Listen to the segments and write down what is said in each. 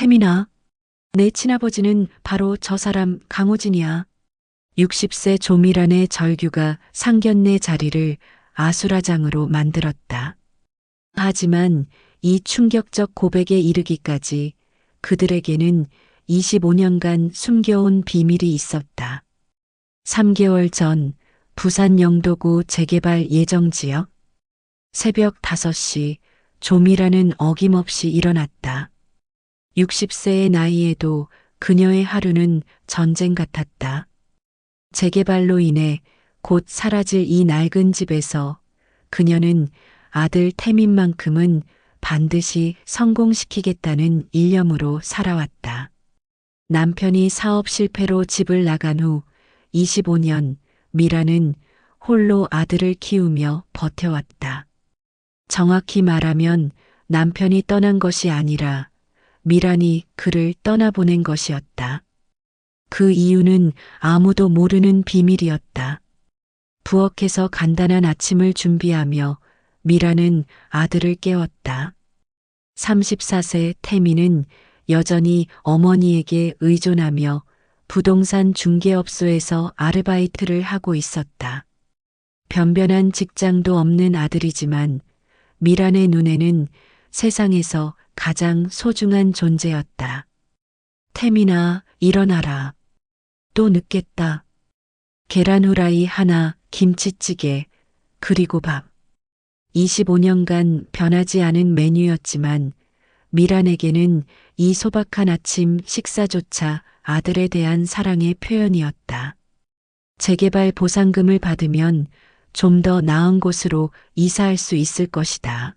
태민아, 내 친아버지는 바로 저 사람 강호진이야. 60세 조미란의 절규가 상견례 자리를 아수라장으로 만들었다. 하지만 이 충격적 고백에 이르기까지 그들에게는 25년간 숨겨온 비밀이 있었다. 3개월 전 부산 영도구 재개발 예정 지역. 새벽 5시 조미란은 어김없이 일어났다. 60세의 나이에도 그녀의 하루는 전쟁 같았다. 재개발로 인해 곧 사라질 이 낡은 집에서 그녀는 아들 태민만큼은 반드시 성공시키겠다는 일념으로 살아왔다. 남편이 사업 실패로 집을 나간 후 25년 미라는 홀로 아들을 키우며 버텨왔다. 정확히 말하면 남편이 떠난 것이 아니라 미란이 그를 떠나보낸 것이었다. 그 이유는 아무도 모르는 비밀이었다. 부엌에서 간단한 아침을 준비하며 미라는 아들을 깨웠다. 34세 태민은 여전히 어머니에게 의존하며 부동산 중개업소에서 아르바이트를 하고 있었다. 변변한 직장도 없는 아들이지만 미란의 눈에는 세상에서 가장 소중한 존재였다. 태민아, 일어나라. 또 늦겠다. 계란 후라이 하나, 김치찌개, 그리고 밥. 25년간 변하지 않은 메뉴였지만 미란에게는 이 소박한 아침 식사조차 아들에 대한 사랑의 표현이었다. 재개발 보상금을 받으면 좀 더 나은 곳으로 이사할 수 있을 것이다.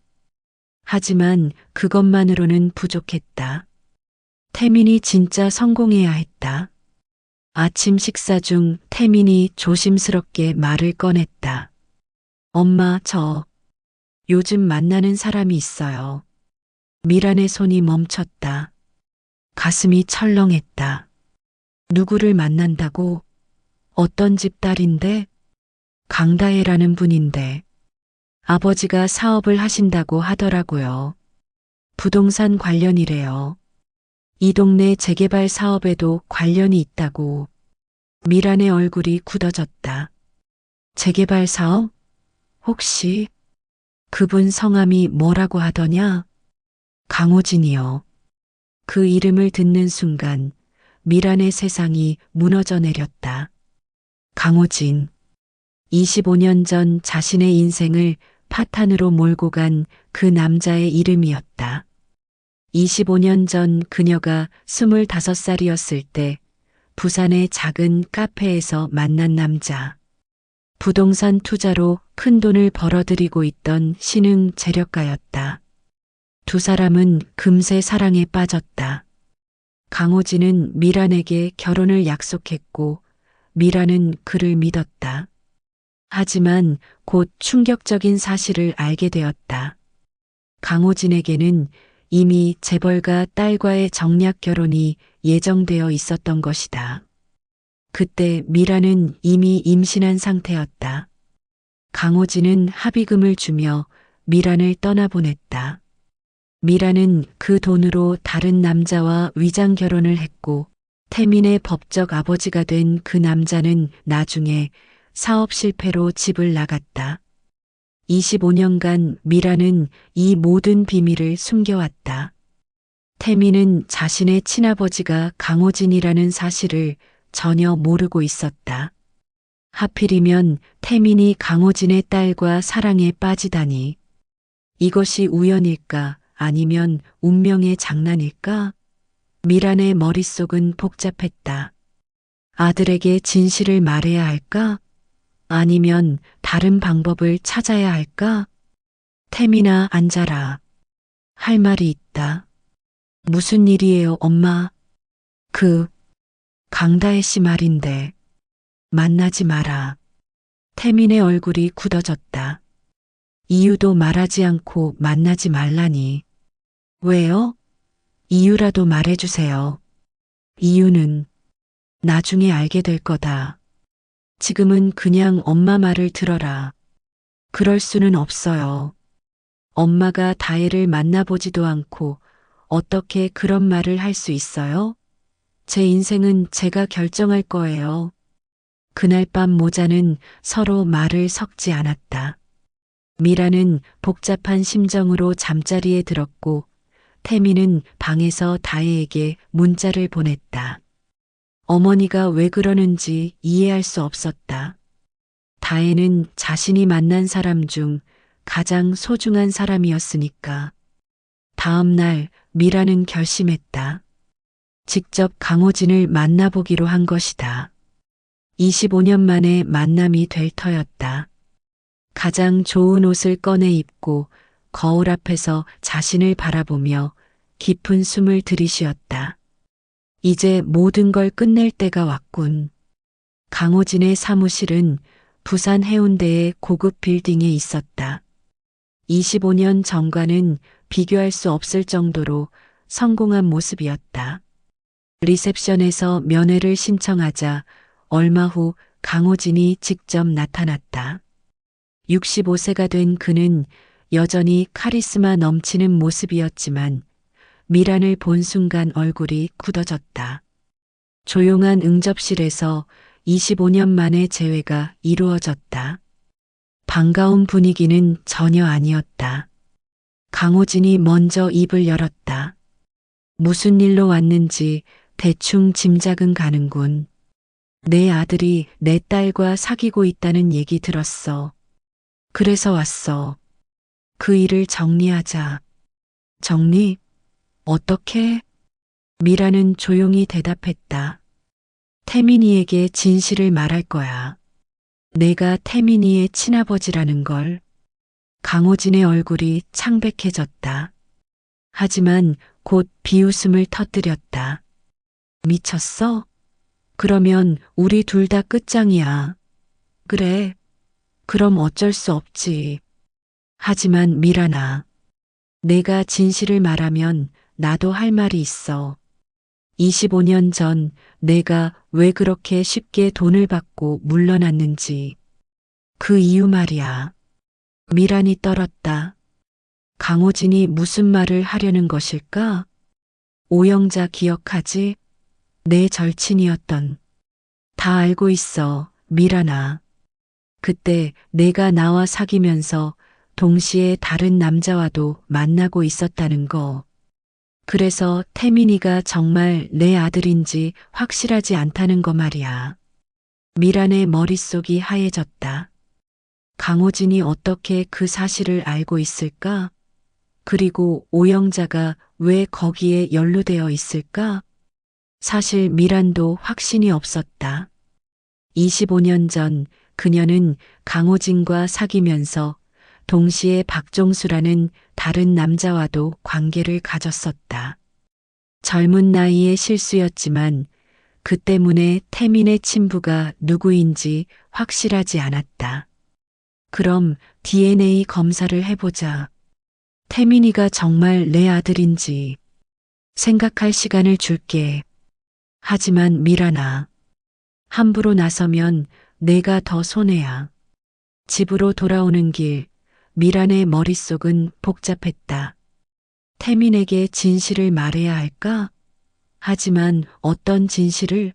하지만 그것만으로는 부족했다. 태민이 진짜 성공해야 했다. 아침 식사 중 태민이 조심스럽게 말을 꺼냈다. 엄마, 저 요즘 만나는 사람이 있어요. 미란의 손이 멈췄다. 가슴이 철렁했다. 누구를 만난다고? 어떤 집 딸인데? 강다혜라는 분인데. 아버지가 사업을 하신다고 하더라고요. 부동산 관련이래요. 이 동네 재개발 사업에도 관련이 있다고. 미란의 얼굴이 굳어졌다. 재개발 사업? 혹시 그분 성함이 뭐라고 하더냐? 강호진이요. 그 이름을 듣는 순간 미란의 세상이 무너져 내렸다. 강호진. 25년 전 자신의 인생을 파탄으로 몰고 간 그 남자의 이름이었다. 25년 전 그녀가 25살이었을 때 부산의 작은 카페에서 만난 남자. 부동산 투자로 큰 돈을 벌어들이고 있던 신흥 재력가였다. 두 사람은 금세 사랑에 빠졌다. 강호진은 미란에게 결혼을 약속했고 미란은 그를 믿었다. 하지만 곧 충격적인 사실을 알게 되었다. 강호진에게는 이미 재벌가 딸과의 정략 결혼이 예정되어 있었던 것이다. 그때 미라는 이미 임신한 상태였다. 강호진은 합의금을 주며 미란을 떠나보냈다. 미라는 그 돈으로 다른 남자와 위장 결혼을 했고 태민의 법적 아버지가 된 그 남자는 나중에 사업 실패로 집을 나갔다. 25년간 미라는 이 모든 비밀을 숨겨왔다. 태민은 자신의 친아버지가 강호진이라는 사실을 전혀 모르고 있었다. 하필이면 태민이 강호진의 딸과 사랑에 빠지다니. 이것이 우연일까 아니면 운명의 장난일까? 미란의 머릿속은 복잡했다. 아들에게 진실을 말해야 할까? 아니면 다른 방법을 찾아야 할까? 태민아, 앉아라. 할 말이 있다. 무슨 일이에요, 엄마? 강다혜 씨 말인데. 만나지 마라. 태민의 얼굴이 굳어졌다. 이유도 말하지 않고 만나지 말라니. 왜요? 이유라도 말해주세요. 이유는 나중에 알게 될 거다. 지금은 그냥 엄마 말을 들어라. 그럴 수는 없어요. 엄마가 다혜를 만나보지도 않고 어떻게 그런 말을 할 수 있어요? 제 인생은 제가 결정할 거예요. 그날 밤 모자는 서로 말을 섞지 않았다. 미라는 복잡한 심정으로 잠자리에 들었고 태미는 방에서 다혜에게 문자를 보냈다. 어머니가 왜 그러는지 이해할 수 없었다. 다혜는 자신이 만난 사람 중 가장 소중한 사람이었으니까. 다음 날 미라는 결심했다. 직접 강호진을 만나보기로 한 것이다. 25년 만에 만남이 될 터였다. 가장 좋은 옷을 꺼내 입고 거울 앞에서 자신을 바라보며 깊은 숨을 들이쉬었다. 이제 모든 걸 끝낼 때가 왔군. 강호진의 사무실은 부산 해운대의 고급 빌딩에 있었다. 25년 전과는 비교할 수 없을 정도로 성공한 모습이었다. 리셉션에서 면회를 신청하자 얼마 후 강호진이 직접 나타났다. 65세가 된 그는 여전히 카리스마 넘치는 모습이었지만 미란을 본 순간 얼굴이 굳어졌다. 조용한 응접실에서 25년 만에 재회가 이루어졌다. 반가운 분위기는 전혀 아니었다. 강호진이 먼저 입을 열었다. 무슨 일로 왔는지 대충 짐작은 가는군. 내 아들이 내 딸과 사귀고 있다는 얘기 들었어. 그래서 왔어. 그 일을 정리하자. 정리? 어떻게? 미라는 조용히 대답했다. 태민이에게 진실을 말할 거야. 내가 태민이의 친아버지라는 걸. 강호진의 얼굴이 창백해졌다. 하지만 곧 비웃음을 터뜨렸다. 미쳤어? 그러면 우리 둘 다 끝장이야. 그래. 그럼 어쩔 수 없지. 하지만 미란아, 내가 진실을 말하면 나도 할 말이 있어. 25년 전 내가 왜 그렇게 쉽게 돈을 받고 물러났는지. 그 이유 말이야. 미란이 떨었다. 강호진이 무슨 말을 하려는 것일까? 오영자 기억하지? 내 절친이었던. 다 알고 있어, 미란아. 그때 내가 나와 사귀면서 동시에 다른 남자와도 만나고 있었다는 거. 그래서 태민이가 정말 내 아들인지 확실하지 않다는 거 말이야. 미란의 머릿속이 하얘졌다. 강호진이 어떻게 그 사실을 알고 있을까? 그리고 오영자가 왜 거기에 연루되어 있을까? 사실 미란도 확신이 없었다. 25년 전 그녀는 강호진과 사귀면서 동시에 박종수라는 다른 남자와도 관계를 가졌었다. 젊은 나이의 실수였지만 그 때문에 태민의 친부가 누구인지 확실하지 않았다. 그럼 DNA 검사를 해보자. 태민이가 정말 내 아들인지 생각할 시간을 줄게. 하지만 미란아, 함부로 나서면 내가 더 손해야. 집으로 돌아오는 길, 미란의 머릿속은 복잡했다. 태민에게 진실을 말해야 할까? 하지만 어떤 진실을?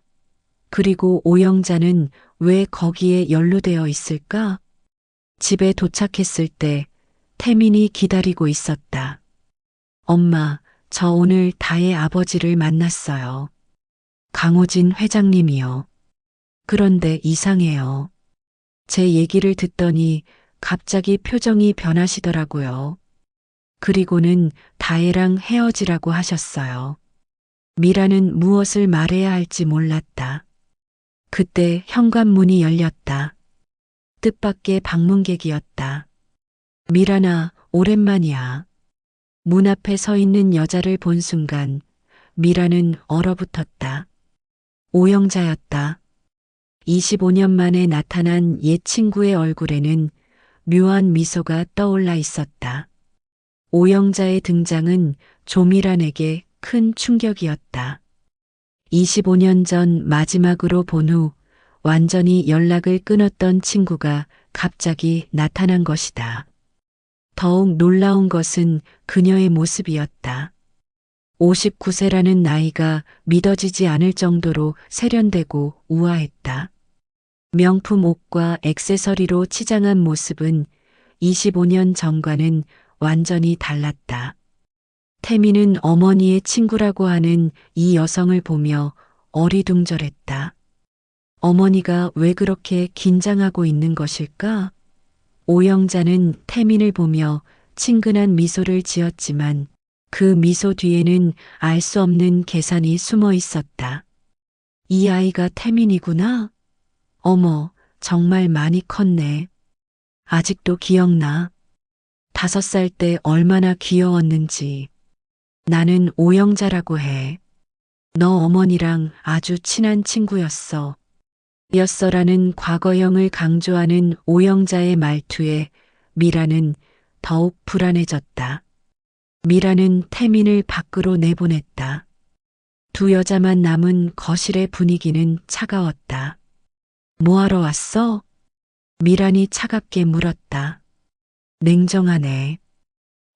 그리고 오영자는 왜 거기에 연루되어 있을까? 집에 도착했을 때 태민이 기다리고 있었다. 엄마, 저 오늘 다의 아버지를 만났어요. 강호진 회장님이요. 그런데 이상해요. 제 얘기를 듣더니 갑자기 표정이 변하시더라고요. 그리고는 다혜랑 헤어지라고 하셨어요. 미라는 무엇을 말해야 할지 몰랐다. 그때 현관문이 열렸다. 뜻밖의 방문객이었다. 미란아, 오랜만이야. 문 앞에 서 있는 여자를 본 순간 미라는 얼어붙었다. 오영자였다. 25년 만에 나타난 옛 친구의 얼굴에는 묘한 미소가 떠올라 있었다. 오영자의 등장은 조미란에게 큰 충격이었다. 25년 전 마지막으로 본 후 완전히 연락을 끊었던 친구가 갑자기 나타난 것이다. 더욱 놀라운 것은 그녀의 모습이었다. 59세라는 나이가 믿어지지 않을 정도로 세련되고 우아했다. 명품 옷과 액세서리로 치장한 모습은 25년 전과는 완전히 달랐다. 태미는 어머니의 친구라고 하는 이 여성을 보며 어리둥절했다. 어머니가 왜 그렇게 긴장하고 있는 것일까? 오영자는 태민을 보며 친근한 미소를 지었지만 그 미소 뒤에는 알 수 없는 계산이 숨어 있었다. 이 아이가 태민이구나. 어머, 정말 많이 컸네. 아직도 기억나. 5살 때 얼마나 귀여웠는지. 나는 오영자라고 해. 너 어머니랑 아주 친한 친구였어. 였어라는 과거형을 강조하는 오영자의 말투에 미라는 더욱 불안해졌다. 미라는 태민을 밖으로 내보냈다. 두 여자만 남은 거실의 분위기는 차가웠다. 뭐하러 왔어? 미란이 차갑게 물었다. 냉정하네.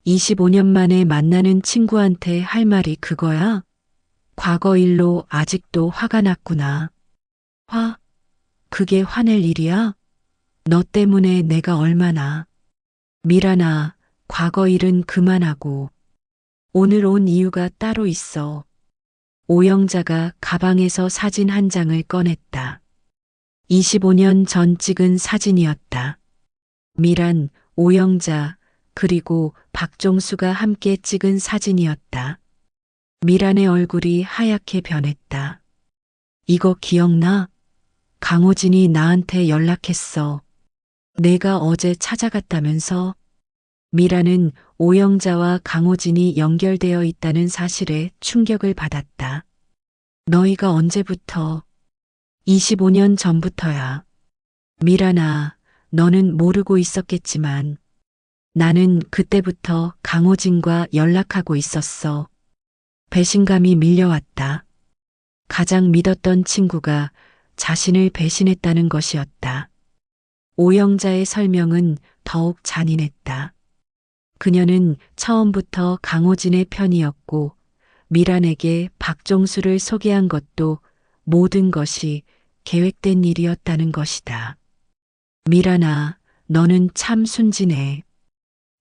25년 만에 만나는 친구한테 할 말이 그거야? 과거 일로 아직도 화가 났구나. 화? 그게 화낼 일이야? 너 때문에 내가 얼마나. 미란아, 과거 일은 그만하고. 오늘 온 이유가 따로 있어. 오영자가 가방에서 사진 한 장을 꺼냈다. 25년 전 찍은 사진이었다. 미란, 오영자, 그리고 박종수가 함께 찍은 사진이었다. 미란의 얼굴이 하얗게 변했다. 이거 기억나? 강호진이 나한테 연락했어. 내가 어제 찾아갔다면서? 미라는 오영자와 강호진이 연결되어 있다는 사실에 충격을 받았다. 너희가 언제부터? 25년 전부터야. 미란아, 너는 모르고 있었겠지만 나는 그때부터 강호진과 연락하고 있었어. 배신감이 밀려왔다. 가장 믿었던 친구가 자신을 배신했다는 것이었다. 오영자의 설명은 더욱 잔인했다. 그녀는 처음부터 강호진의 편이었고 미란에게 박종수를 소개한 것도 모든 것이 계획된 일이었다는 것이다. 미란아, 너는 참 순진해.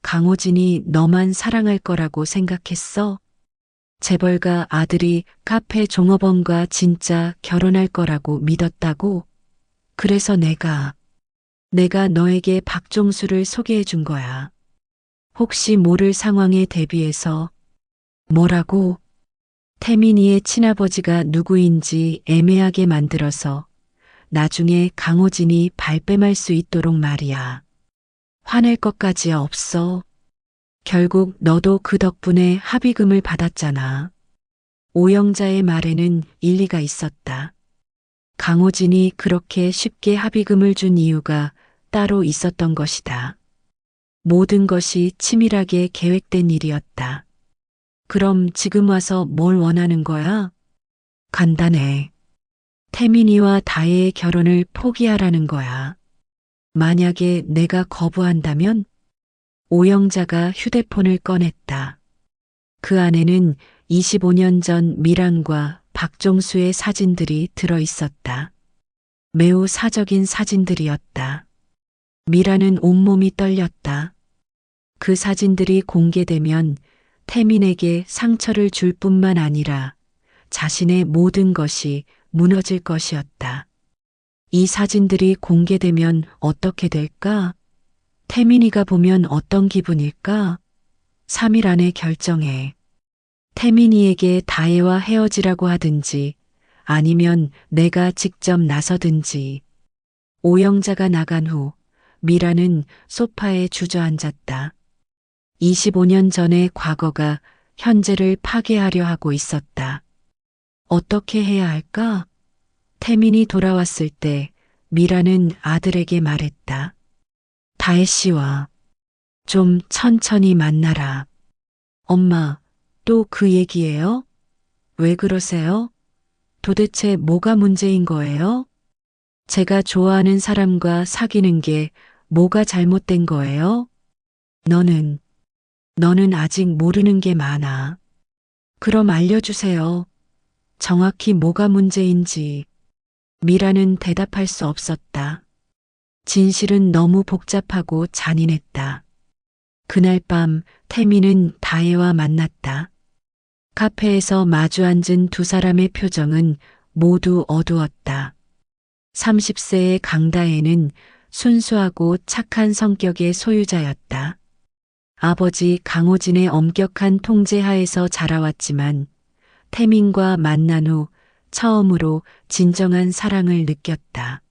강호진이 너만 사랑할 거라고 생각했어? 재벌가 아들이 카페 종업원과 진짜 결혼할 거라고 믿었다고? 그래서 내가 너에게 박종수를 소개해 준 거야. 혹시 모를 상황에 대비해서. 뭐라고? 태민이의 친아버지가 누구인지 애매하게 만들어서 나중에 강호진이 발뺌할 수 있도록 말이야. 화낼 것까지 없어. 결국 너도 그 덕분에 합의금을 받았잖아. 오영자의 말에는 일리가 있었다. 강호진이 그렇게 쉽게 합의금을 준 이유가 따로 있었던 것이다. 모든 것이 치밀하게 계획된 일이었다. 그럼 지금 와서 뭘 원하는 거야? 간단해. 태민이와 다혜의 결혼을 포기하라는 거야. 만약에 내가 거부한다면? 오영자가 휴대폰을 꺼냈다. 그 안에는 25년 전 미란과 박종수의 사진들이 들어 있었다. 매우 사적인 사진들이었다. 미란은 온몸이 떨렸다. 그 사진들이 공개되면 태민에게 상처를 줄 뿐만 아니라 자신의 모든 것이 무너질 것이었다. 이 사진들이 공개되면 어떻게 될까? 태민이가 보면 어떤 기분일까? 3일 안에 결정해. 태민이에게 다혜와 헤어지라고 하든지 아니면 내가 직접 나서든지. 오영자가 나간 후 미라는 소파에 주저앉았다. 25년 전의 과거가 현재를 파괴하려 하고 있었다. 어떻게 해야 할까? 태민이 돌아왔을 때 미라는 아들에게 말했다. 다혜 씨와 좀 천천히 만나라. 엄마, 또 그 얘기예요? 왜 그러세요? 도대체 뭐가 문제인 거예요? 제가 좋아하는 사람과 사귀는 게 뭐가 잘못된 거예요? 너는 아직 모르는 게 많아. 그럼 알려주세요. 정확히 뭐가 문제인지. 미라는 대답할 수 없었다. 진실은 너무 복잡하고 잔인했다. 그날 밤 태민은 다혜와 만났다. 카페에서 마주 앉은 두 사람의 표정은 모두 어두웠다. 30세의 강다혜는 순수하고 착한 성격의 소유자였다. 아버지 강호진의 엄격한 통제하에서 자라왔지만 태민과 만난 후 처음으로 진정한 사랑을 느꼈다.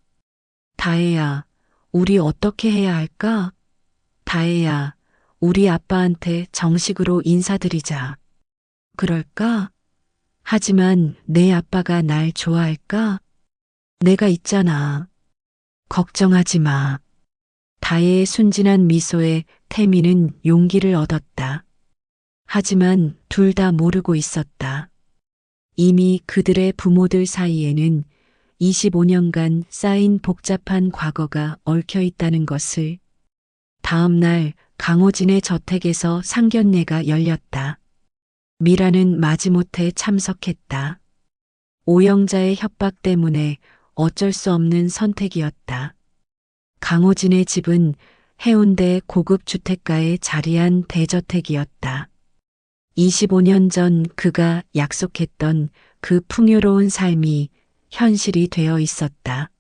다혜야, 우리 어떻게 해야 할까? 다혜야, 우리 아빠한테 정식으로 인사드리자. 그럴까? 하지만 내 아빠가 날 좋아할까? 내가 있잖아. 걱정하지 마. 다혜의 순진한 미소에 태민은 용기를 얻었다. 하지만 둘 다 모르고 있었다. 이미 그들의 부모들 사이에는 25년간 쌓인 복잡한 과거가 얽혀 있다는 것을. 다음 날 강호진의 저택에서 상견례가 열렸다. 미라는 마지못해 참석했다. 오영자의 협박 때문에 어쩔 수 없는 선택이었다. 강호진의 집은 해운대 고급 주택가에 자리한 대저택이었다. 25년 전 그가 약속했던 그 풍요로운 삶이 현실이 되어 있었다.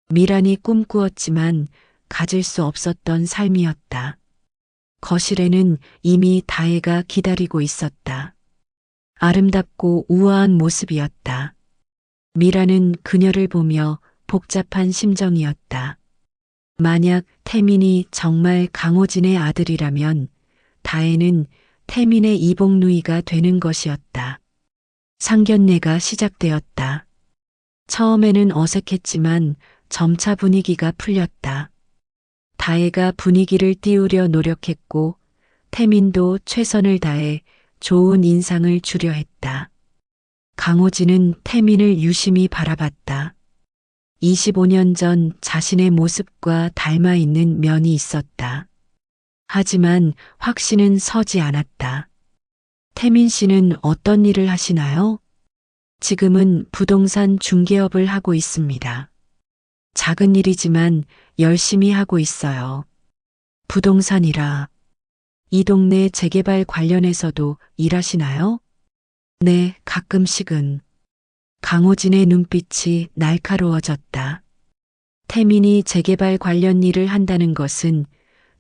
미란이 꿈꾸었지만 가질 수 없었던 삶이었다. 거실에는 이미 다혜가 기다리고 있었다. 아름답고 우아한 모습이었다. 미라는 그녀를 보며 복잡한 심정이었다. 만약 태민이 정말 강호진의 아들이라면 다혜는 태민의 이복누이가 되는 것이었다. 상견례가 시작되었다. 처음에는 어색했지만 점차 분위기가 풀렸다. 다혜가 분위기를 띄우려 노력했고 태민도 최선을 다해 좋은 인상을 주려 했다. 강호진은 태민을 유심히 바라봤다. 25년 전 자신의 모습과 닮아 있는 면이 있었다. 하지만 확신은 서지 않았다. 태민 씨는 어떤 일을 하시나요? 지금은 부동산 중개업을 하고 있습니다. 작은 일이지만 열심히 하고 있어요. 부동산이라. 이 동네 재개발 관련해서도 일하시나요? 네, 가끔씩은. 강호진의 눈빛이 날카로워졌다. 태민이 재개발 관련 일을 한다는 것은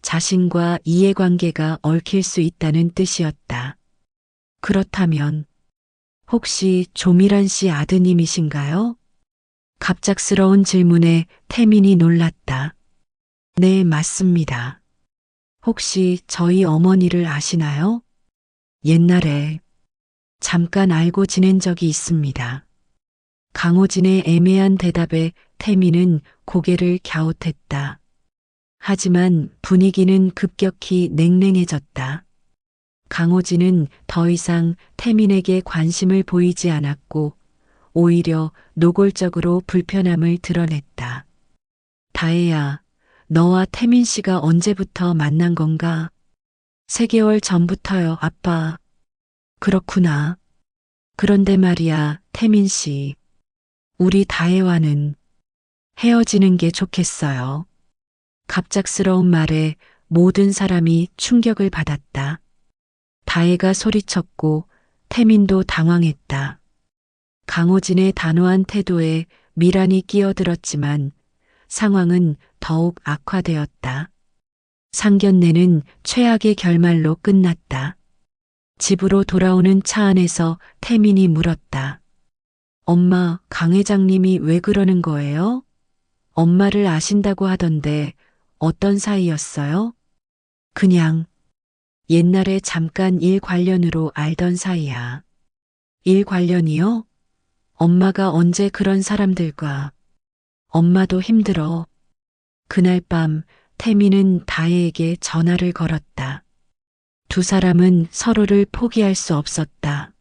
자신과 이해관계가 얽힐 수 있다는 뜻이었다. 그렇다면 혹시 조미란 씨 아드님이신가요? 갑작스러운 질문에 태민이 놀랐다. 네, 맞습니다. 혹시 저희 어머니를 아시나요? 옛날에 잠깐 알고 지낸 적이 있습니다. 강호진의 애매한 대답에 태민은 고개를 갸웃했다. 하지만 분위기는 급격히 냉랭해졌다. 강호진은 더 이상 태민에게 관심을 보이지 않았고 오히려 노골적으로 불편함을 드러냈다. 다혜야, 너와 태민 씨가 언제부터 만난 건가? 3개월 전부터요, 아빠. 그렇구나. 그런데 말이야, 태민 씨. 우리 다혜와는 헤어지는 게 좋겠어요. 갑작스러운 말에 모든 사람이 충격을 받았다. 다혜가 소리쳤고 태민도 당황했다. 강호진의 단호한 태도에 미란이 끼어들었지만 상황은 더욱 악화되었다. 상견례는 최악의 결말로 끝났다. 집으로 돌아오는 차 안에서 태민이 물었다. 엄마, 강 회장님이 왜 그러는 거예요? 엄마를 아신다고 하던데 어떤 사이였어요? 그냥 옛날에 잠깐 일 관련으로 알던 사이야. 일 관련이요? 엄마가 언제 그런 사람들과. 엄마도 힘들어. 그날 밤 태민은 다혜에게 전화를 걸었다. 두 사람은 서로를 포기할 수 없었다.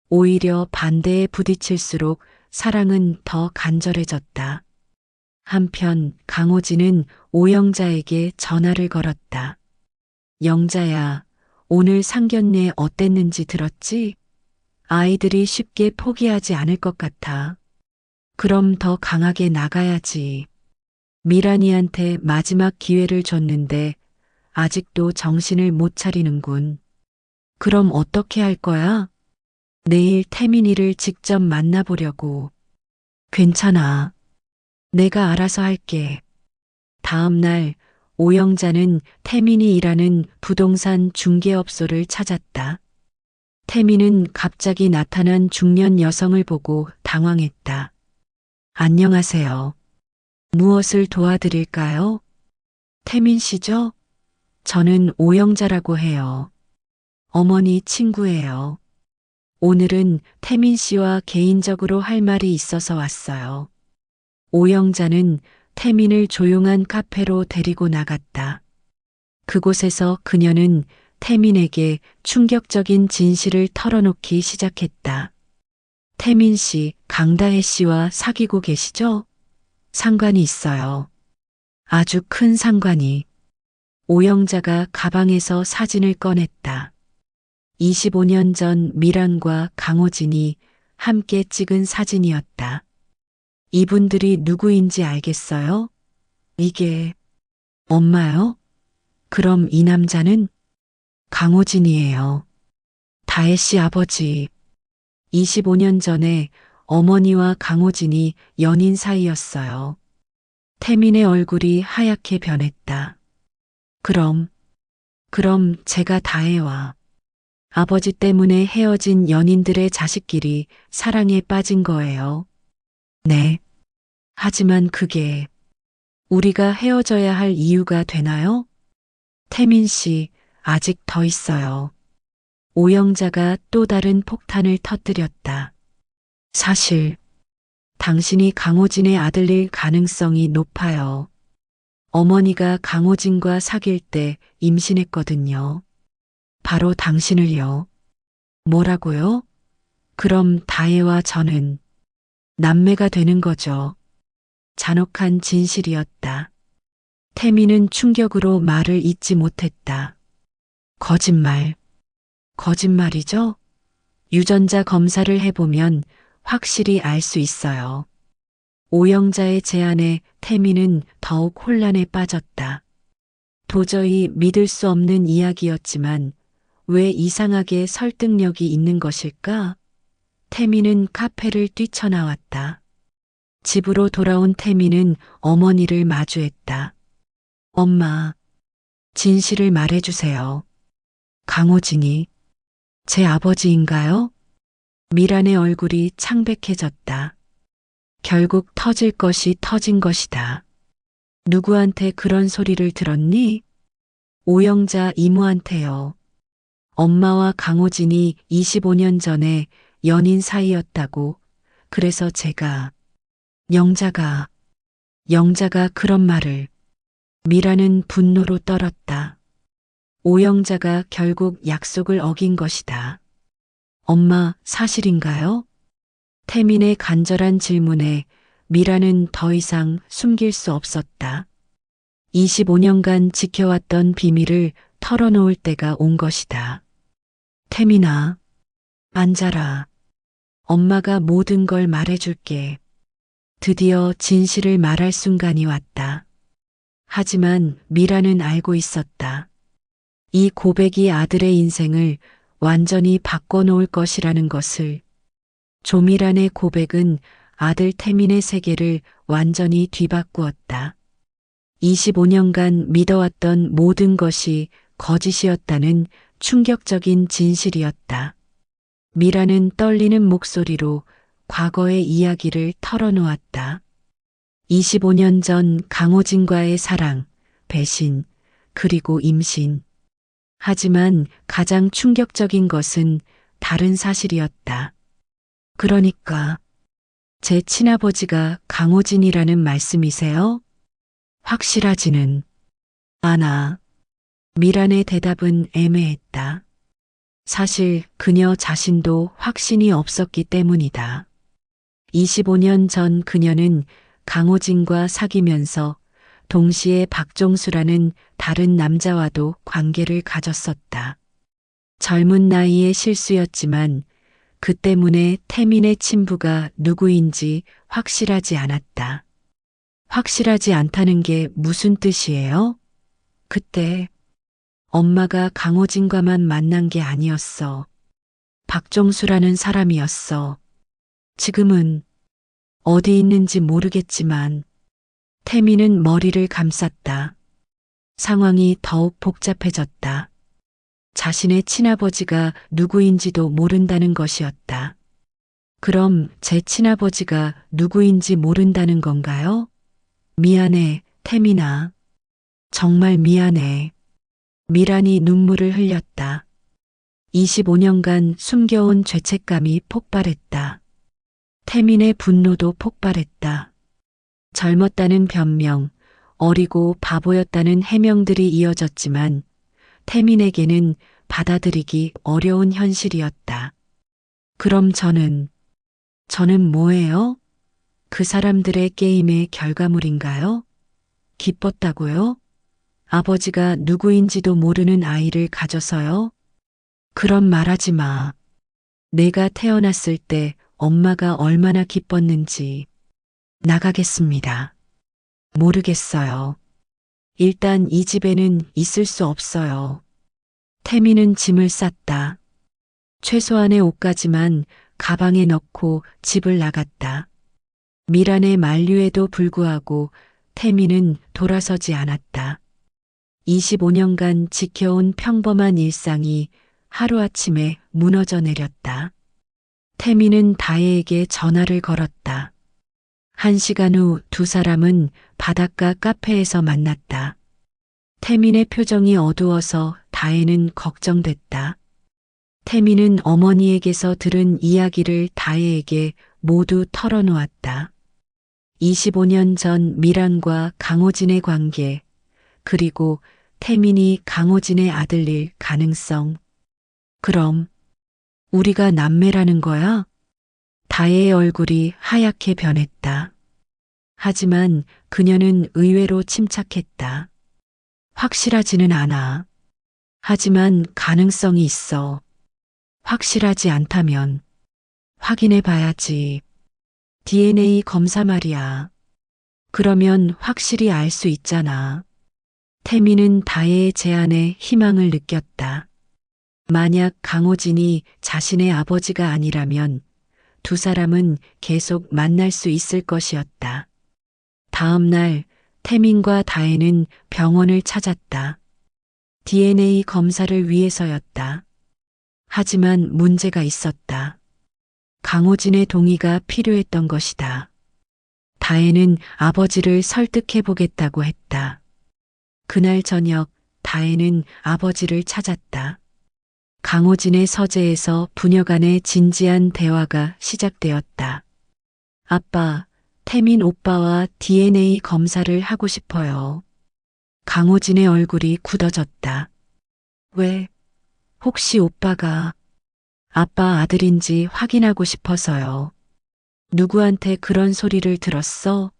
오히려 반대에 부딪힐수록 사랑은 더 간절해졌다. 한편 강호진은 오영자에게 전화를 걸었다. 영자야, 오늘 상견례 어땠는지 들었지? 아이들이 쉽게 포기하지 않을 것 같아. 그럼 더 강하게 나가야지. 미란이한테 마지막 기회를 줬는데 아직도 정신을 못 차리는군. 그럼 어떻게 할 거야? 내일 태민이를 직접 만나보려고. 괜찮아. 내가 알아서 할게. 다음 날 오영자는 태민이 일하는 부동산 중개업소를 찾았다. 태민은 갑자기 나타난 중년 여성을 보고 당황했다. 안녕하세요. 무엇을 도와드릴까요? 태민 씨죠? 저는 오영자라고 해요. 어머니 친구예요. 오늘은 태민 씨와 개인적으로 할 말이 있어서 왔어요. 오영자는 태민을 조용한 카페로 데리고 나갔다. 그곳에서 그녀는 태민에게 충격적인 진실을 털어놓기 시작했다. 태민 씨, 강다혜 씨와 사귀고 계시죠? 상관이 있어요. 아주 큰 상관이. 오영자가 가방에서 사진을 꺼냈다. 25년 전 미란과 강호진이 함께 찍은 사진이었다. 이분들이 누구인지 알겠어요? 이게 엄마요? 그럼 이 남자는 강호진이에요. 다혜 씨 아버지. 25년 전에 어머니와 강호진이 연인 사이였어요. 태민의 얼굴이 하얗게 변했다. 그럼 제가 다혜와 아버지 때문에 헤어진 연인들의 자식끼리 사랑에 빠진 거예요. 네. 하지만 그게 우리가 헤어져야 할 이유가 되나요? 태민 씨, 아직 더 있어요. 오영자가 또 다른 폭탄을 터뜨렸다. 사실, 당신이 강호진의 아들일 가능성이 높아요. 어머니가 강호진과 사귈 때 임신했거든요. 바로 당신을요. 뭐라고요? 그럼 다혜와 저는 남매가 되는 거죠. 잔혹한 진실이었다. 태민은 충격으로 말을 잇지 못했다. 거짓말이죠? 유전자 검사를 해보면 확실히 알 수 있어요. 오영자의 제안에 태민은 더욱 혼란에 빠졌다. 도저히 믿을 수 없는 이야기였지만 왜 이상하게 설득력이 있는 것일까? 태민은 카페를 뛰쳐나왔다. 집으로 돌아온 태민은 어머니를 마주했다. 엄마, 진실을 말해주세요. 강호진이 제 아버지인가요? 미란의 얼굴이 창백해졌다. 결국 터질 것이 터진 것이다. 누구한테 그런 소리를 들었니? 오영자 이모한테요. 엄마와 강호진이 25년 전에 연인 사이였다고. 그래서 제가 영자가 그런 말을. 미라는 분노로 떨었다. 오영자가 결국 약속을 어긴 것이다. 엄마, 사실인가요? 태민의 간절한 질문에 미라는 더 이상 숨길 수 없었다. 25년간 지켜왔던 비밀을 털어놓을 때가 온 것이다. 태민아, 앉아라. 엄마가 모든 걸 말해줄게. 드디어 진실을 말할 순간이 왔다. 하지만 미라는 알고 있었다. 이 고백이 아들의 인생을 완전히 바꿔놓을 것이라는 것을. 조미란의 고백은 아들 태민의 세계를 완전히 뒤바꾸었다. 25년간 믿어왔던 모든 것이 거짓이었다는 충격적인 진실이었다. 미라는 떨리는 목소리로 과거의 이야기를 털어놓았다. 25년 전 강호진과의 사랑, 배신, 그리고 임신. 하지만 가장 충격적인 것은 다른 사실이었다. 그러니까 제 친아버지가 강호진이라는 말씀이세요? 확실하지는 않아. 미란의 대답은 애매했다. 사실 그녀 자신도 확신이 없었기 때문이다. 25년 전 그녀는 강호진과 사귀면서 동시에 박종수라는 다른 남자와도 관계를 가졌었다. 젊은 나이의 실수였지만 그 때문에 태민의 친부가 누구인지 확실하지 않았다. 확실하지 않다는 게 무슨 뜻이에요? 그때 엄마가 강호진과만 만난 게 아니었어. 박종수라는 사람이었어. 지금은 어디 있는지 모르겠지만 태민은 머리를 감쌌다. 상황이 더욱 복잡해졌다. 자신의 친아버지가 누구인지도 모른다는 것이었다. 그럼 제 친아버지가 누구인지 모른다는 건가요? 미안해, 태민아. 정말 미안해. 미란이 눈물을 흘렸다. 25년간 숨겨온 죄책감이 폭발했다. 태민의 분노도 폭발했다. 젊었다는 변명, 어리고 바보였다는 해명들이 이어졌지만 태민에게는 받아들이기 어려운 현실이었다. 그럼 저는 뭐예요? 그 사람들의 게임의 결과물인가요? 기뻤다고요? 아버지가 누구인지도 모르는 아이를 가져서요? 그런 말하지 마. 내가 태어났을 때 엄마가 얼마나 기뻤는지. 나가겠습니다. 모르겠어요. 일단 이 집에는 있을 수 없어요. 태민은 짐을 쌌다. 최소한의 옷까지만 가방에 넣고 집을 나갔다. 미란의 만류에도 불구하고 태민은 돌아서지 않았다. 25년간 지켜온 평범한 일상이 하루아침에 무너져 내렸다. 태민은 다혜에게 전화를 걸었다. 1시간 후 두 사람은 바닷가 카페에서 만났다. 태민의 표정이 어두워서 다혜는 걱정됐다. 태민은 어머니에게서 들은 이야기를 다혜에게 모두 털어놓았다. 25년 전 미란과 강호진의 관계, 그리고 태민이 강호진의 아들일 가능성. 그럼 우리가 남매라는 거야? 다혜의 얼굴이 하얗게 변했다. 하지만 그녀는 의외로 침착했다. 확실하지는 않아. 하지만 가능성이 있어. 확실하지 않다면 확인해 봐야지. DNA 검사 말이야. 그러면 확실히 알 수 있잖아. 태민은 다혜의 제안에 희망을 느꼈다. 만약 강호진이 자신의 아버지가 아니라면 두 사람은 계속 만날 수 있을 것이었다. 다음 날 태민과 다혜는 병원을 찾았다. DNA 검사를 위해서였다. 하지만 문제가 있었다. 강호진의 동의가 필요했던 것이다. 다혜는 아버지를 설득해 보겠다고 했다. 그날 저녁 다혜는 아버지를 찾았다. 강호진의 서재에서 부녀 간의 진지한 대화가 시작되었다. 아빠, 태민 오빠와 DNA 검사를 하고 싶어요. 강호진의 얼굴이 굳어졌다. 왜? 혹시 오빠가 아빠 아들인지 확인하고 싶어서요. 누구한테 그런 소리를 들었어?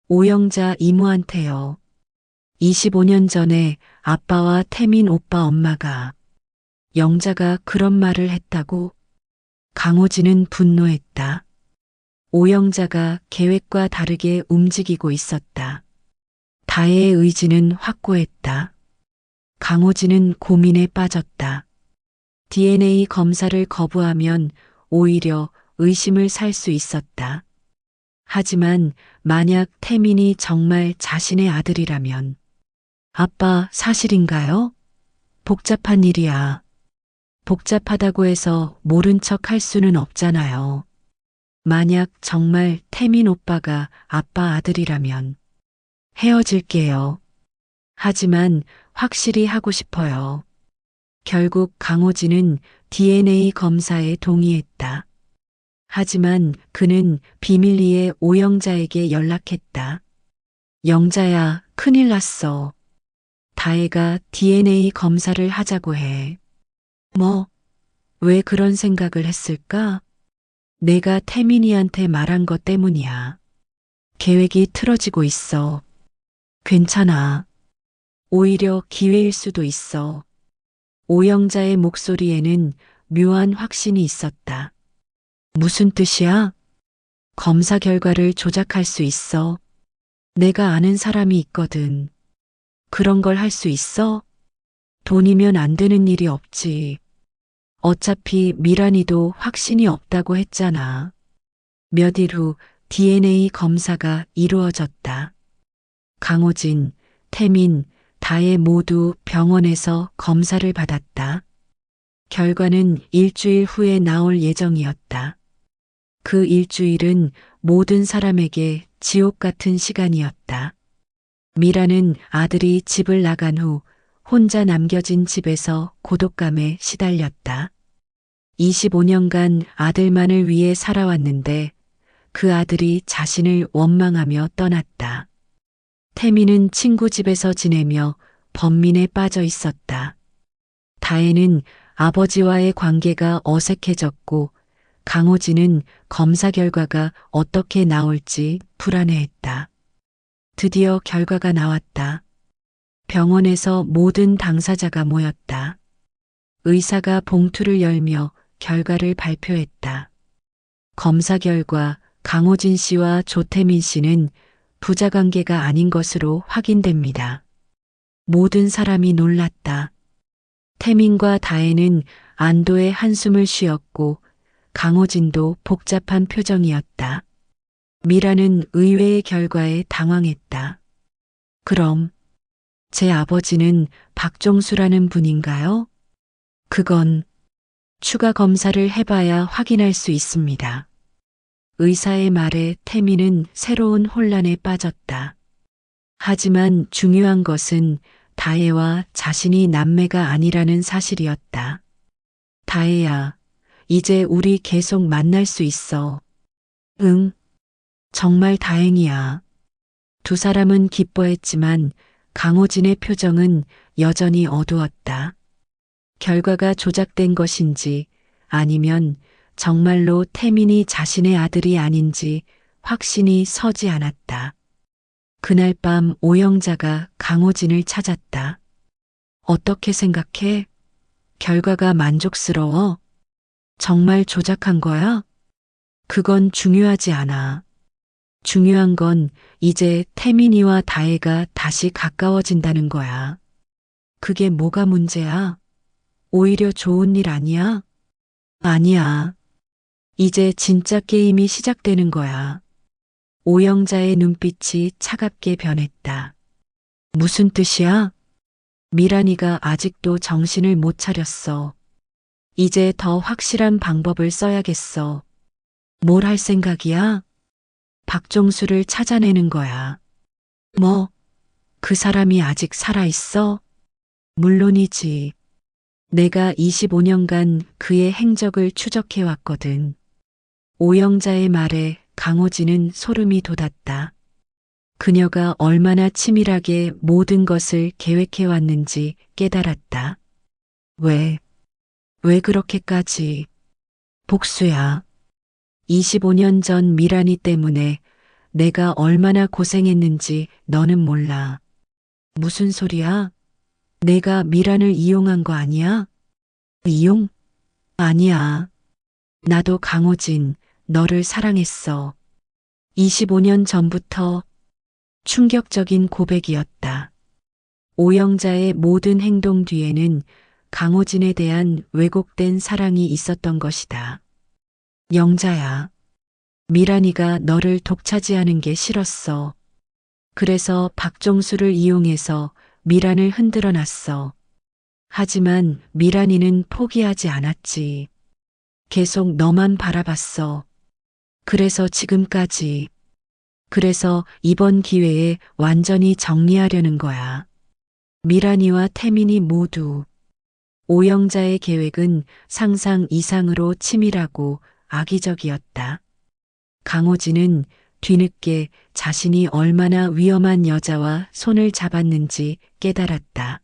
오영자 이모한테요. 25년 전에 아빠와 태민 오빠 엄마가 영자가 그런 말을 했다고? 강호진은 분노했다. 오영자가 계획과 다르게 움직이고 있었다. 다혜의 의지는 확고했다. 강호진은 고민에 빠졌다. DNA 검사를 거부하면 오히려 의심을 살 수 있었다. 하지만 만약 태민이 정말 자신의 아들이라면 아빠 사실인가요? 복잡한 일이야. 복잡하다고 해서 모른 척 할 수는 없잖아요. 만약 정말 태민 오빠가 아빠 아들이라면 헤어질게요. 하지만 확실히 하고 싶어요. 결국 강호진은 DNA 검사에 동의했다. 하지만 그는 비밀리에 오영자에게 연락했다. 영자야, 큰일 났어. 다혜가 DNA 검사를 하자고 해. 뭐? 왜 그런 생각을 했을까? 내가 태민이한테 말한 것 때문이야. 계획이 틀어지고 있어. 괜찮아. 오히려 기회일 수도 있어. 오영자의 목소리에는 묘한 확신이 있었다. 무슨 뜻이야? 검사 결과를 조작할 수 있어. 내가 아는 사람이 있거든. 그런 걸 할 수 있어? 돈이면 안 되는 일이 없지. 어차피 미란이도 확신이 없다고 했잖아. 몇 일 후 DNA 검사가 이루어졌다. 강호진, 태민, 다혜 모두 병원에서 검사를 받았다. 결과는 일주일 후에 나올 예정이었다. 그 일주일은 모든 사람에게 지옥 같은 시간이었다. 미라는 아들이 집을 나간 후 혼자 남겨진 집에서 고독감에 시달렸다. 25년간 아들만을 위해 살아왔는데 그 아들이 자신을 원망하며 떠났다. 태미는 친구 집에서 지내며 번민에 빠져 있었다. 다혜는 아버지와의 관계가 어색해졌고 강호진은 검사 결과가 어떻게 나올지 불안해했다. 드디어 결과가 나왔다. 병원에서 모든 당사자가 모였다. 의사가 봉투를 열며 결과를 발표했다. 검사 결과 강호진 씨와 조태민 씨는 부자관계가 아닌 것으로 확인됩니다. 모든 사람이 놀랐다. 태민과 다혜는 안도의 한숨을 쉬었고 강호진도 복잡한 표정이었다. 미라는 의외의 결과에 당황했다. 그럼 제 아버지는 박종수라는 분인가요? 그건 추가 검사를 해봐야 확인할 수 있습니다. 의사의 말에 태민은 새로운 혼란에 빠졌다. 하지만 중요한 것은 다혜와 자신이 남매가 아니라는 사실이었다. 다혜야, 이제 우리 계속 만날 수 있어. 응, 정말 다행이야. 두 사람은 기뻐했지만 강호진의 표정은 여전히 어두웠다. 결과가 조작된 것인지 아니면 정말로 태민이 자신의 아들이 아닌지 확신이 서지 않았다. 그날 밤 오영자가 강호진을 찾았다. 어떻게 생각해? 결과가 만족스러워? 정말 조작한 거야? 그건 중요하지 않아. 중요한 건 이제 태민이와 다혜가 다시 가까워진다는 거야. 그게 뭐가 문제야? 오히려 좋은 일 아니야? 아니야. 이제 진짜 게임이 시작되는 거야. 오영자의 눈빛이 차갑게 변했다. 무슨 뜻이야? 미란이가 아직도 정신을 못 차렸어. 이제 더 확실한 방법을 써야겠어. 뭘 할 생각이야? 박종수를 찾아내는 거야. 뭐, 그 사람이 아직 살아있어? 물론이지. 내가 25년간 그의 행적을 추적해 왔거든. 오영자의 말에 강호진은 소름이 돋았다. 그녀가 얼마나 치밀하게 모든 것을 계획해 왔는지 깨달았다. 왜 그렇게까지? 복수야. 25년 전 미란이 때문에 내가 얼마나 고생했는지 너는 몰라. 무슨 소리야? 내가 미란을 이용한 거 아니야? 이용? 아니야. 나도 강호진, 너를 사랑했어. 25년 전부터. 충격적인 고백이었다. 오영자의 모든 행동 뒤에는 강호진에 대한 왜곡된 사랑이 있었던 것이다. 영자야. 미란이가 너를 독차지하는 게 싫었어. 그래서 박종수를 이용해서 미란을 흔들어 놨어. 하지만 미란이는 포기하지 않았지. 계속 너만 바라봤어. 그래서 지금까지. 그래서 이번 기회에 완전히 정리하려는 거야. 미란이와 태민이 모두. 오영자의 계획은 상상 이상으로 치밀하고 악의적이었다. 강호진은 뒤늦게 자신이 얼마나 위험한 여자와 손을 잡았는지 깨달았다.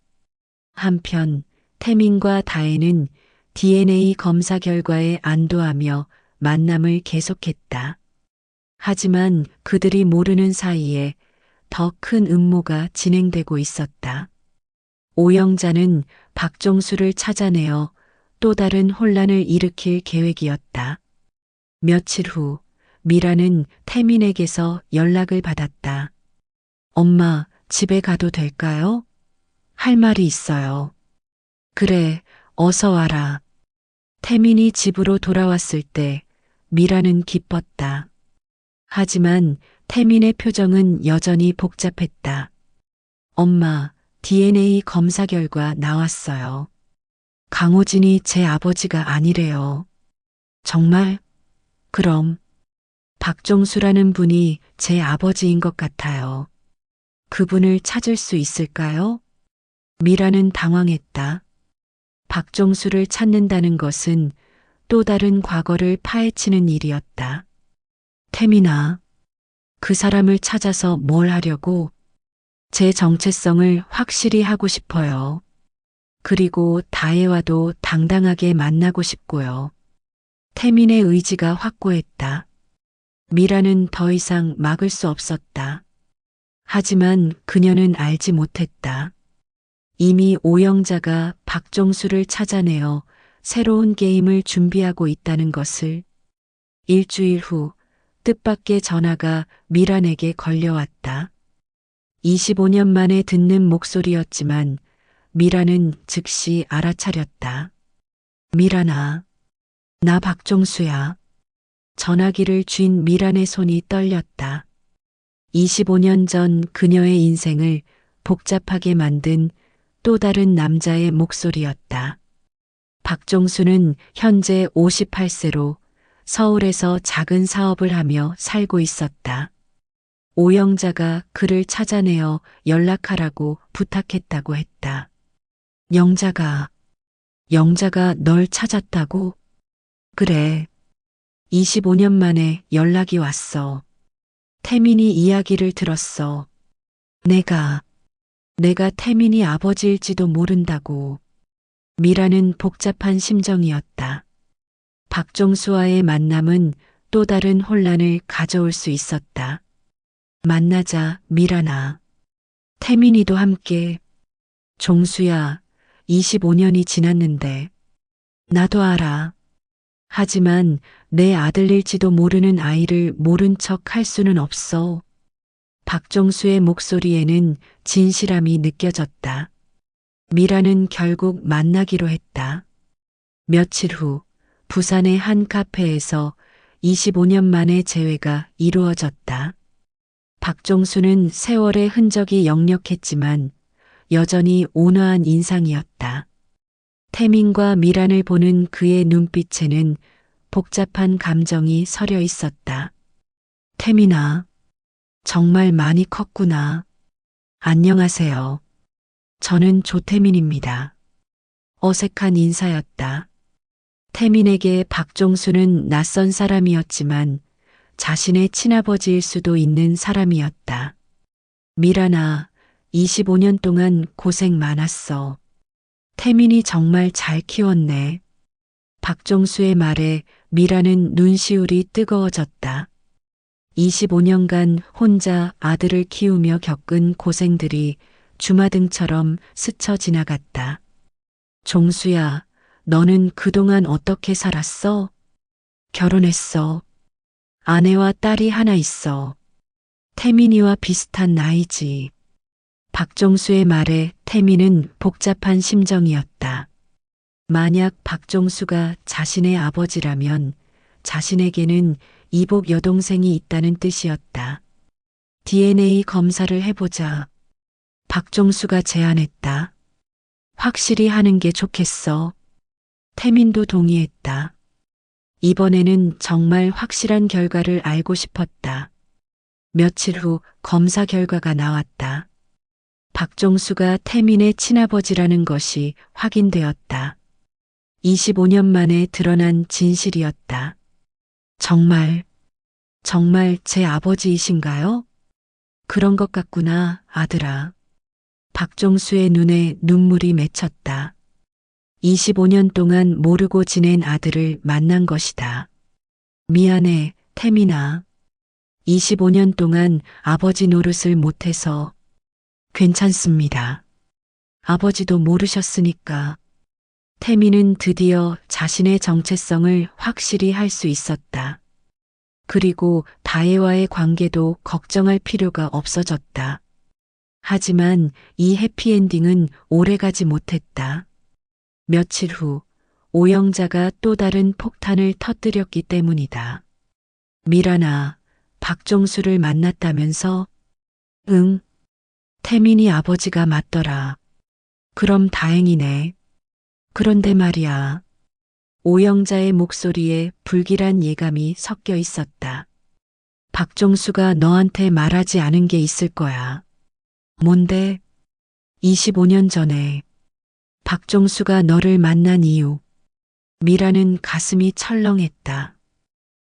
한편 태민과 다혜는 DNA 검사 결과에 안도하며 만남을 계속했다. 하지만 그들이 모르는 사이에 더 큰 음모가 진행되고 있었다. 오영자는 박종수를 찾아내어 또 다른 혼란을 일으킬 계획이었다. 며칠 후 미라는 태민에게서 연락을 받았다. 엄마, 집에 가도 될까요? 할 말이 있어요. 그래, 어서 와라. 태민이 집으로 돌아왔을 때 미라는 기뻤다. 하지만 태민의 표정은 여전히 복잡했다. 엄마, DNA 검사 결과 나왔어요. 강호진이 제 아버지가 아니래요. 정말? 그럼 박종수라는 분이 제 아버지인 것 같아요. 그분을 찾을 수 있을까요? 미라는 당황했다. 박종수를 찾는다는 것은 또 다른 과거를 파헤치는 일이었다. 태민아, 그 사람을 찾아서 뭘 하려고? 제 정체성을 확실히 하고 싶어요. 그리고 다혜와도 당당하게 만나고 싶고요. 태민의 의지가 확고했다. 미라는 더 이상 막을 수 없었다. 하지만 그녀는 알지 못했다. 이미 오영자가 박종수를 찾아내어 새로운 게임을 준비하고 있다는 것을. 일주일 후 뜻밖의 전화가 미란에게 걸려왔다. 25년 만에 듣는 목소리였지만 미라는 즉시 알아차렸다. 미란아, 나 박종수야. 전화기를 쥔 미란의 손이 떨렸다. 25년 전 그녀의 인생을 복잡하게 만든 또 다른 남자의 목소리였다. 박종수는 현재 58세로 서울에서 작은 사업을 하며 살고 있었다. 오영자가 그를 찾아내어 연락하라고 부탁했다고 했다. 영자가 널 찾았다고? 그래. 25년 만에 연락이 왔어. 태민이 이야기를 들었어. 내가 태민이 아버지일지도 모른다고. 미라는 복잡한 심정이었다. 박종수와의 만남은 또 다른 혼란을 가져올 수 있었다. 만나자, 미란아. 태민이도 함께. 종수야, 25년이 지났는데. 나도 알아. 하지만 내 아들일지도 모르는 아이를 모른 척 할 수는 없어. 박종수의 목소리에는 진실함이 느껴졌다. 미라는 결국 만나기로 했다. 며칠 후 부산의 한 카페에서 25년 만의 재회가 이루어졌다. 박종수는 세월의 흔적이 역력했지만 여전히 온화한 인상이었다. 태민과 미란을 보는 그의 눈빛에는 복잡한 감정이 서려 있었다. 태민아, 정말 많이 컸구나. 안녕하세요. 저는 조태민입니다. 어색한 인사였다. 태민에게 박종수는 낯선 사람이었지만 자신의 친아버지일 수도 있는 사람이었다. 미란아, 25년 동안 고생 많았어. 태민이 정말 잘 키웠네. 박종수의 말에 미라는 눈시울이 뜨거워졌다. 25년간 혼자 아들을 키우며 겪은 고생들이 주마등처럼 스쳐 지나갔다. 종수야, 너는 그동안 어떻게 살았어? 결혼했어. 아내와 딸이 하나 있어. 태민이와 비슷한 나이지. 박종수의 말에 태민은 복잡한 심정이었다. 만약 박종수가 자신의 아버지라면 자신에게는 이복 여동생이 있다는 뜻이었다. DNA 검사를 해보자. 박종수가 제안했다. 확실히 하는 게 좋겠어. 태민도 동의했다. 이번에는 정말 확실한 결과를 알고 싶었다. 며칠 후 검사 결과가 나왔다. 박종수가 태민의 친아버지라는 것이 확인되었다. 25년 만에 드러난 진실이었다. 정말 제 아버지이신가요? 그런 것 같구나, 아들아. 박종수의 눈에 눈물이 맺혔다. 25년 동안 모르고 지낸 아들을 만난 것이다. 미안해, 태민아. 25년 동안 아버지 노릇을 못해서. 괜찮습니다. 아버지도 모르셨으니까. 태민은 드디어 자신의 정체성을 확실히 할 수 있었다. 그리고 다혜와의 관계도 걱정할 필요가 없어졌다. 하지만 이 해피엔딩은 오래가지 못했다. 며칠 후 오영자가 또 다른 폭탄을 터뜨렸기 때문이다. 미란아, 박종수를 만났다면서? 응, 태민이 아버지가 맞더라. 그럼 다행이네. 그런데 말이야. 오영자의 목소리에 불길한 예감이 섞여 있었다. 박종수가 너한테 말하지 않은 게 있을 거야. 뭔데? 25년 전에 박종수가 너를 만난 이유. 미라는 가슴이 철렁했다.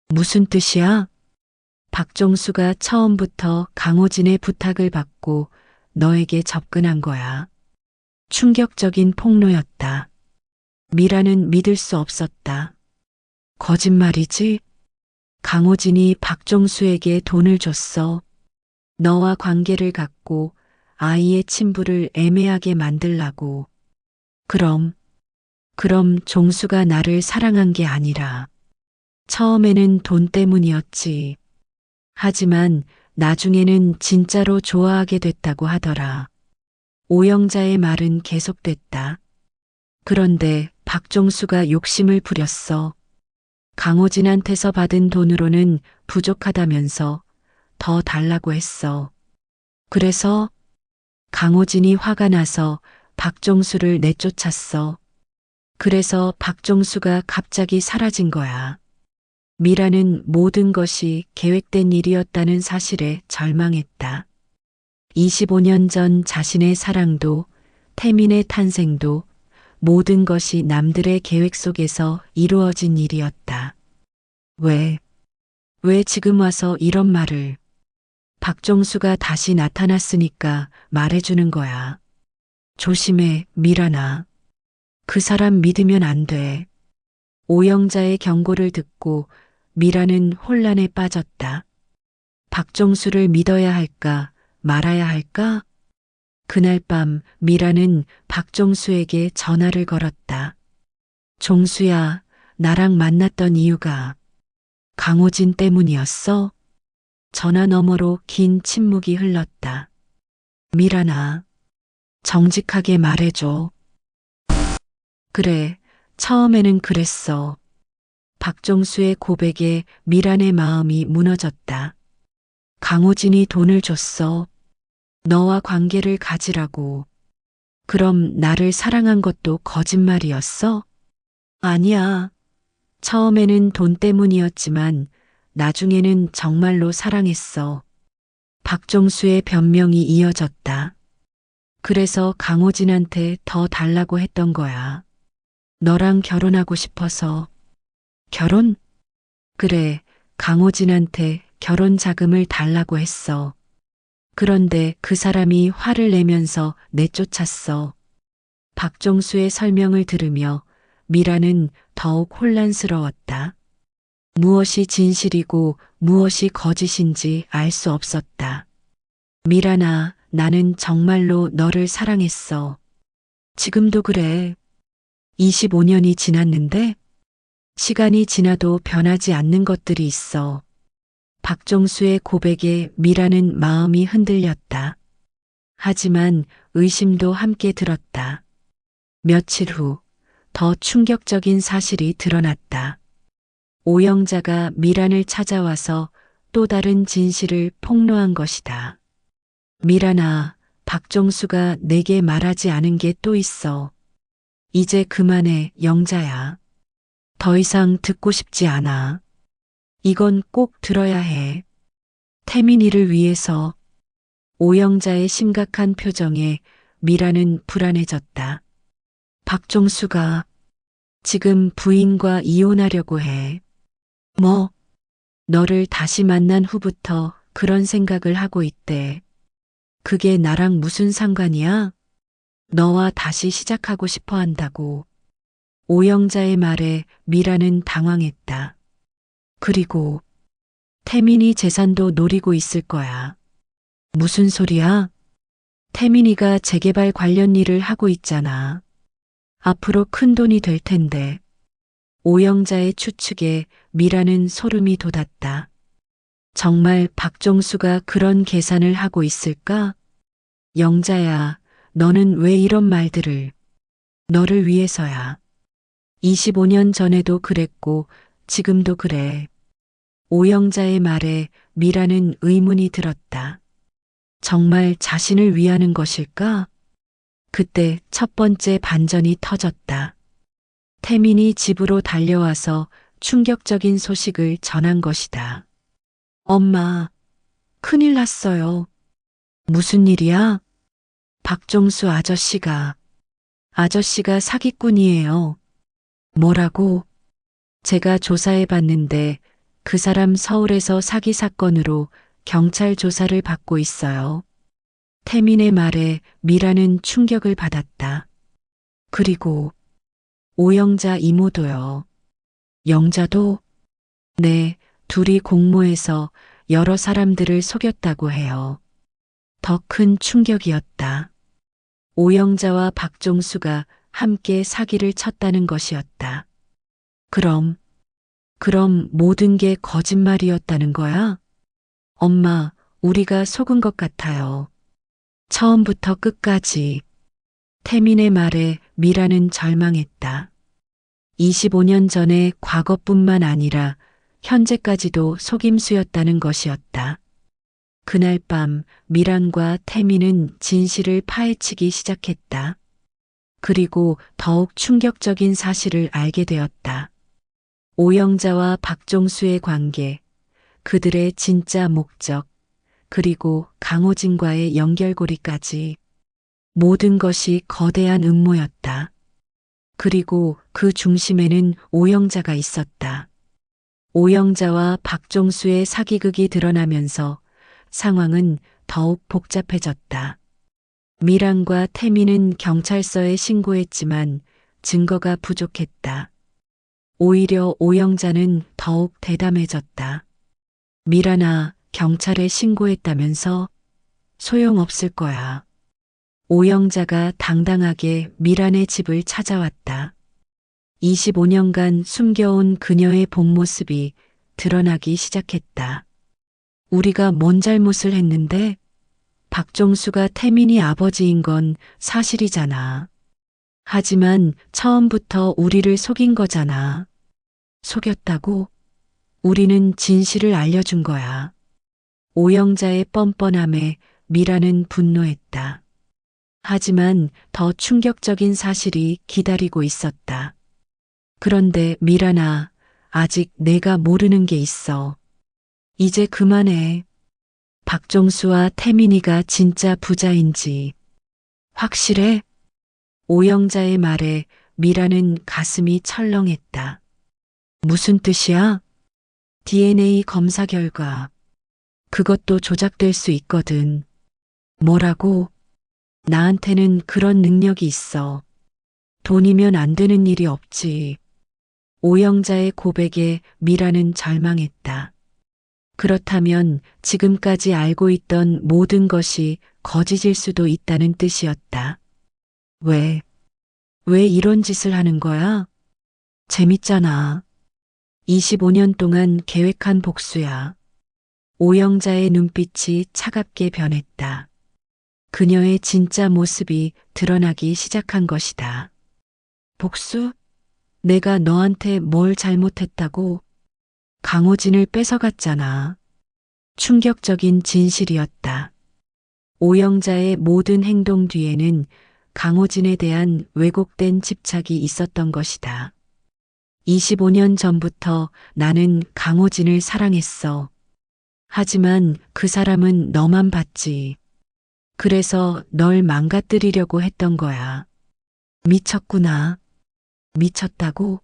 무슨 뜻이야? 박종수가 처음부터 강호진의 부탁을 받고 너에게 접근한 거야. 충격적인 폭로였다. 미라는 믿을 수 없었다. 거짓말이지? 강호진이 박종수에게 돈을 줬어. 너와 관계를 갖고 아이의 친부를 애매하게 만들라고. 그럼 종수가 나를 사랑한 게 아니라 처음에는 돈 때문이었지. 하지만 나중에는 진짜로 좋아하게 됐다고 하더라. 오영자의 말은 계속됐다. 그런데 박종수가 욕심을 부렸어. 강호진한테서 받은 돈으로는 부족하다면서 더 달라고 했어. 그래서 강호진이 화가 나서 박종수를 내쫓았어. 그래서 박종수가 갑자기 사라진 거야. 미라는 모든 것이 계획된 일이었다는 사실에 절망했다. 25년 전 자신의 사랑도 태민의 탄생도 모든 것이 남들의 계획 속에서 이루어진 일이었다. 왜 지금 와서 이런 말을? 박종수가 다시 나타났으니까 말해주는 거야. 조심해, 미란아. 그 사람 믿으면 안 돼. 오영자의 경고를 듣고 미라는 혼란에 빠졌다. 박종수를 믿어야 할까, 말아야 할까? 그날 밤 미라는 박종수에게 전화를 걸었다. 종수야, 나랑 만났던 이유가 강호진 때문이었어? 전화 너머로 긴 침묵이 흘렀다. 미란아, 정직하게 말해줘. 그래, 처음에는 그랬어. 박종수의 고백에 미란의 마음이 무너졌다. 강호진이 돈을 줬어. 너와 관계를 가지라고. 그럼 나를 사랑한 것도 거짓말이었어? 아니야. 처음에는 돈 때문이었지만 나중에는 정말로 사랑했어. 박종수의 변명이 이어졌다. 그래서 강호진한테 더 달라고 했던 거야. 너랑 결혼하고 싶어서. 결혼? 그래, 강호진한테 결혼 자금을 달라고 했어. 그런데 그 사람이 화를 내면서 내쫓았어. 박종수의 설명을 들으며 미라는 더욱 혼란스러웠다. 무엇이 진실이고 무엇이 거짓인지 알 수 없었다. 미란아, 나는 정말로 너를 사랑했어. 지금도 그래. 25년이 지났는데 시간이 지나도 변하지 않는 것들이 있어. 박종수의 고백에 미라는 마음이 흔들렸다. 하지만 의심도 함께 들었다. 며칠 후 더 충격적인 사실이 드러났다. 오영자가 미란을 찾아와서 또 다른 진실을 폭로한 것이다. 미란아, 박종수가 내게 말하지 않은 게 또 있어. 이제 그만해, 영자야. 더 이상 듣고 싶지 않아. 이건 꼭 들어야 해. 태민이를 위해서. 오영자의 심각한 표정에 미라는 불안해졌다. 박종수가 지금 부인과 이혼하려고 해. 뭐? 너를 다시 만난 후부터 그런 생각을 하고 있대. 그게 나랑 무슨 상관이야? 너와 다시 시작하고 싶어 한다고. 오영자의 말에 미라는 당황했다. 그리고 태민이 재산도 노리고 있을 거야. 무슨 소리야? 태민이가 재개발 관련 일을 하고 있잖아. 앞으로 큰 돈이 될 텐데. 오영자의 추측에 미라는 소름이 돋았다. 정말 박종수가 그런 계산을 하고 있을까? 영자야, 너는 왜 이런 말들을? 너를 위해서야. 25년 전에도 그랬고 지금도 그래. 오영자의 말에 미라는 의문이 들었다. 정말 자신을 위하는 것일까? 그때 첫 번째 반전이 터졌다. 태민이 집으로 달려와서 충격적인 소식을 전한 것이다. 엄마, 큰일 났어요. 무슨 일이야? 박종수 아저씨가 사기꾼이에요. 뭐라고? 제가 조사해 봤는데 그 사람 서울에서 사기 사건으로 경찰 조사를 받고 있어요. 태민의 말에 미라는 충격을 받았다. 그리고 오영자 이모도요. 영자도? 네, 둘이 공모해서 여러 사람들을 속였다고 해요. 더 큰 충격이었다. 오영자와 박종수가 함께 사기를 쳤다는 것이었다. 그럼 모든 게 거짓말이었다는 거야? 엄마, 우리가 속은 것 같아요. 처음부터 끝까지. 태민의 말에 미라는 절망했다. 25년 전의 과거뿐만 아니라 현재까지도 속임수였다는 것이었다. 그날 밤 미란과 태민은 진실을 파헤치기 시작했다. 그리고 더욱 충격적인 사실을 알게 되었다. 오영자와 박종수의 관계, 그들의 진짜 목적, 그리고 강호진과의 연결고리까지 모든 것이 거대한 음모였다. 그리고 그 중심에는 오영자가 있었다. 오영자와 박종수의 사기극이 드러나면서 상황은 더욱 복잡해졌다. 미란과 태민은 경찰서에 신고했지만 증거가 부족했다. 오히려 오영자는 더욱 대담해졌다. 미란아, 경찰에 신고했다면서? 소용없을 거야. 오영자가 당당하게 미란의 집을 찾아왔다. 25년간 숨겨온 그녀의 본 모습이 드러나기 시작했다. 우리가 뭔 잘못을 했는데? 박종수가 태민이 아버지인 건 사실이잖아. 하지만 처음부터 우리를 속인 거잖아. 속였다고? 우리는 진실을 알려준 거야. 오영자의 뻔뻔함에 미라는 분노했다. 하지만 더 충격적인 사실이 기다리고 있었다. 그런데 미란아, 아직 내가 모르는 게 있어. 이제 그만해. 박종수와 태민이가 진짜 부자인지 확실해? 오영자의 말에 미라는 가슴이 철렁했다. 무슨 뜻이야? DNA 검사 결과. 그것도 조작될 수 있거든. 뭐라고? 나한테는 그런 능력이 있어. 돈이면 안 되는 일이 없지. 오영자의 고백에 미라는 절망했다. 그렇다면 지금까지 알고 있던 모든 것이 거짓일 수도 있다는 뜻이었다. 왜 이런 짓을 하는 거야? 재밌잖아. 25년 동안 계획한 복수야. 오영자의 눈빛이 차갑게 변했다. 그녀의 진짜 모습이 드러나기 시작한 것이다. 복수? 내가 너한테 뭘 잘못했다고? 강호진을 뺏어갔잖아. 충격적인 진실이었다. 오영자의 모든 행동 뒤에는 강호진에 대한 왜곡된 집착이 있었던 것이다. 25년 전부터 나는 강호진을 사랑했어. 하지만 그 사람은 너만 봤지. 그래서 널 망가뜨리려고 했던 거야. 미쳤구나. 미쳤다고?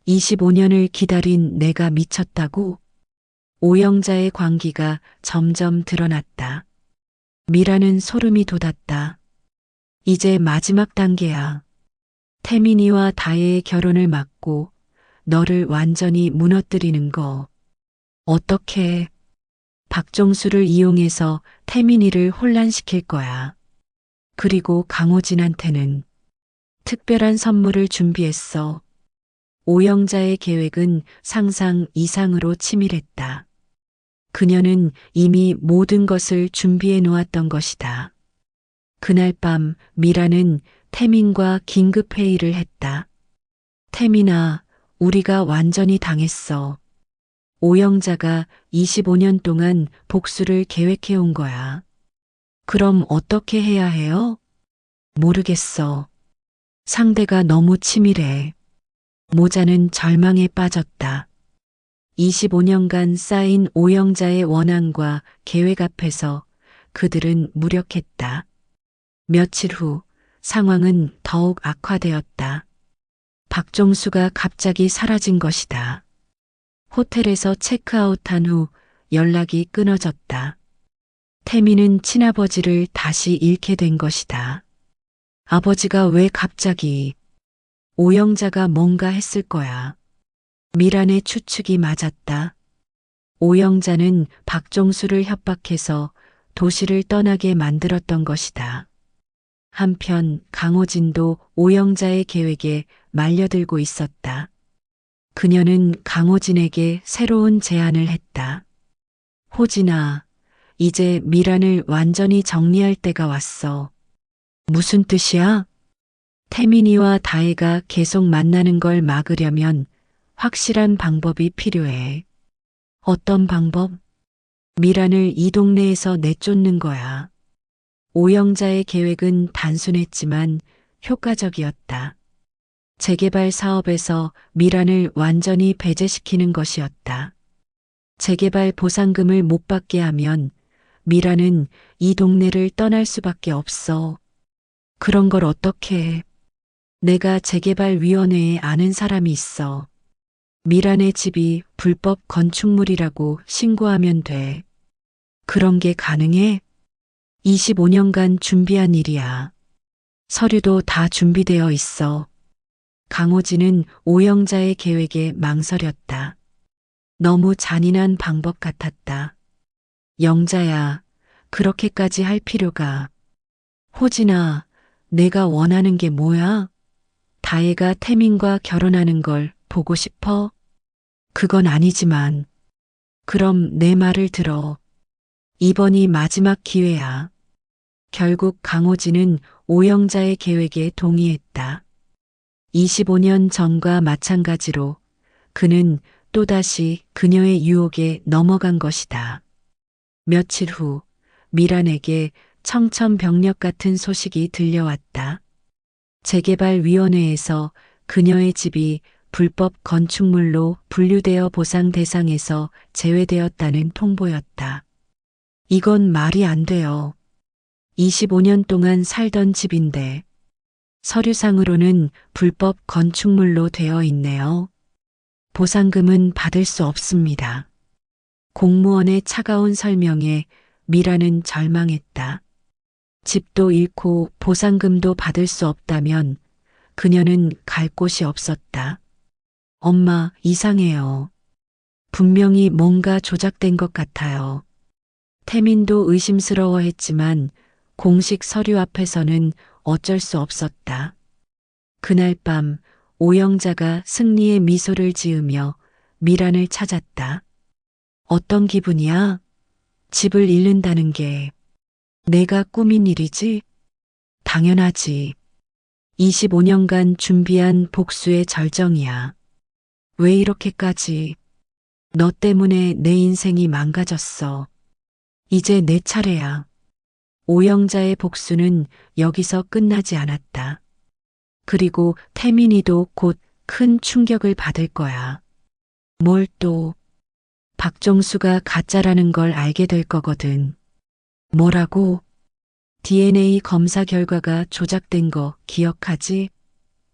25년을 기다린 내가 미쳤다고? 오영자의 광기가 점점 드러났다. 미라는 소름이 돋았다. 이제 마지막 단계야. 태민이와 다혜의 결혼을 막고 너를 완전히 무너뜨리는 거. 어떻게? 박종수를 이용해서 태민이를 혼란시킬 거야. 그리고 강호진한테는 특별한 선물을 준비했어. 오영자의 계획은 상상 이상으로 치밀했다. 그녀는 이미 모든 것을 준비해 놓았던 것이다. 그날 밤 미라는 태민과 긴급 회의를 했다. 태민아, 우리가 완전히 당했어. 오영자가 25년 동안 복수를 계획해 온 거야. 그럼 어떻게 해야 해요? 모르겠어. 상대가 너무 치밀해. 모자는 절망에 빠졌다. 25년간 쌓인 오영자의 원한과 계획 앞에서 그들은 무력했다. 며칠 후 상황은 더욱 악화되었다. 박종수가 갑자기 사라진 것이다. 호텔에서 체크아웃한 후 연락이 끊어졌다. 태민은 친아버지를 다시 잃게 된 것이다. 아버지가 왜 갑자기 오영자가 뭔가 했을 거야. 미란의 추측이 맞았다. 오영자는 박종수를 협박해서 도시를 떠나게 만들었던 것이다. 한편 강호진도 오영자의 계획에 말려들고 있었다. 그녀는 강호진에게 새로운 제안을 했다. 호진아, 이제 미란을 완전히 정리할 때가 왔어. 무슨 뜻이야? 태민이와 다혜가 계속 만나는 걸 막으려면 확실한 방법이 필요해. 어떤 방법? 미란을 이 동네에서 내쫓는 거야. 오영자의 계획은 단순했지만 효과적이었다. 재개발 사업에서 미란을 완전히 배제시키는 것이었다. 재개발 보상금을 못 받게 하면 미란은 이 동네를 떠날 수밖에 없어. 그런 걸 어떻게 해? 내가 재개발위원회에 아는 사람이 있어. 미란의 집이 불법 건축물이라고 신고하면 돼. 그런 게 가능해? 25년간 준비한 일이야. 서류도 다 준비되어 있어. 강호진은 오영자의 계획에 망설였다. 너무 잔인한 방법 같았다. 영자야, 그렇게까지 할 필요가. 호진아, 내가 원하는 게 뭐야? 다혜가 태민과 결혼하는 걸 보고 싶어? 그건 아니지만. 그럼 내 말을 들어. 이번이 마지막 기회야. 결국 강호진은 오영자의 계획에 동의했다. 25년 전과 마찬가지로 그는 또다시 그녀의 유혹에 넘어간 것이다. 며칠 후 미란에게 청천벽력 같은 소식이 들려왔다. 재개발위원회에서 그녀의 집이 불법 건축물로 분류되어 보상 대상에서 제외되었다는 통보였다. 이건 말이 안 돼요. 25년 동안 살던 집인데 서류상으로는 불법 건축물로 되어 있네요. 보상금은 받을 수 없습니다. 공무원의 차가운 설명에 미라는 절망했다. 집도 잃고 보상금도 받을 수 없다면 그녀는 갈 곳이 없었다. 엄마, 이상해요. 분명히 뭔가 조작된 것 같아요. 태민도 의심스러워했지만 공식 서류 앞에서는 어쩔 수 없었다. 그날 밤 오영자가 승리의 미소를 지으며 미란을 찾았다. 어떤 기분이야? 집을 잃는다는 게 내가 꾸민 일이지? 당연하지. 25년간 준비한 복수의 절정이야. 왜 이렇게까지? 너 때문에 내 인생이 망가졌어. 이제 내 차례야. 오영자의 복수는 여기서 끝나지 않았다. 그리고 태민이도 곧 큰 충격을 받을 거야. 뭘 또? 박종수가 가짜라는 걸 알게 될 거거든. 뭐라고? DNA 검사 결과가 조작된 거 기억하지?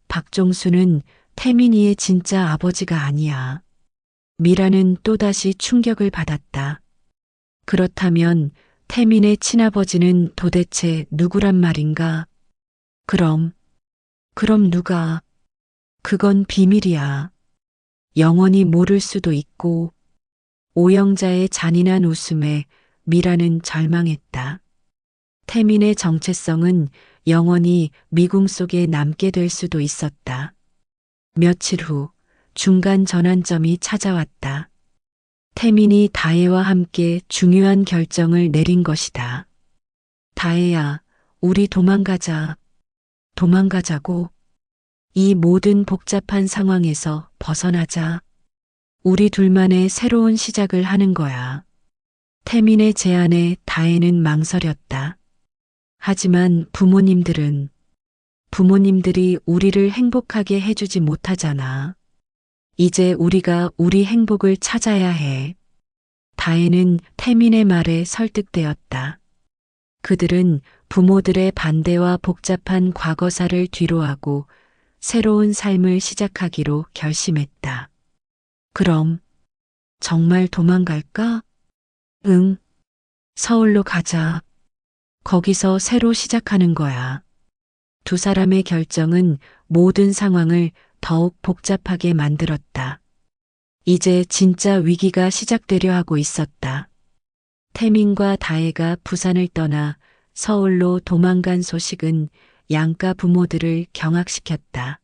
박종수는 태민이의 진짜 아버지가 아니야. 미라는 또다시 충격을 받았다. 그렇다면 태민의 친아버지는 도대체 누구란 말인가? 그럼 누가? 그건 비밀이야. 영원히 모를 수도 있고. 오영자의 잔인한 웃음에 미라는 절망했다. 태민의 정체성은 영원히 미궁 속에 남게 될 수도 있었다. 며칠 후 중간 전환점이 찾아왔다. 태민이 다혜와 함께 중요한 결정을 내린 것이다. 다혜야, 우리 도망가자. 도망가자고. 이 모든 복잡한 상황에서 벗어나자. 우리 둘만의 새로운 시작을 하는 거야. 태민의 제안에 다혜는 망설였다. 하지만 부모님들이 우리를 행복하게 해주지 못하잖아. 이제 우리가 우리 행복을 찾아야 해. 다혜는 태민의 말에 설득되었다. 그들은 부모들의 반대와 복잡한 과거사를 뒤로하고 새로운 삶을 시작하기로 결심했다. 그럼 정말 도망갈까? 응, 서울로 가자. 거기서 새로 시작하는 거야. 두 사람의 결정은 모든 상황을 더욱 복잡하게 만들었다. 이제 진짜 위기가 시작되려 하고 있었다. 태민과 다혜가 부산을 떠나 서울로 도망간 소식은 양가 부모들을 경악시켰다.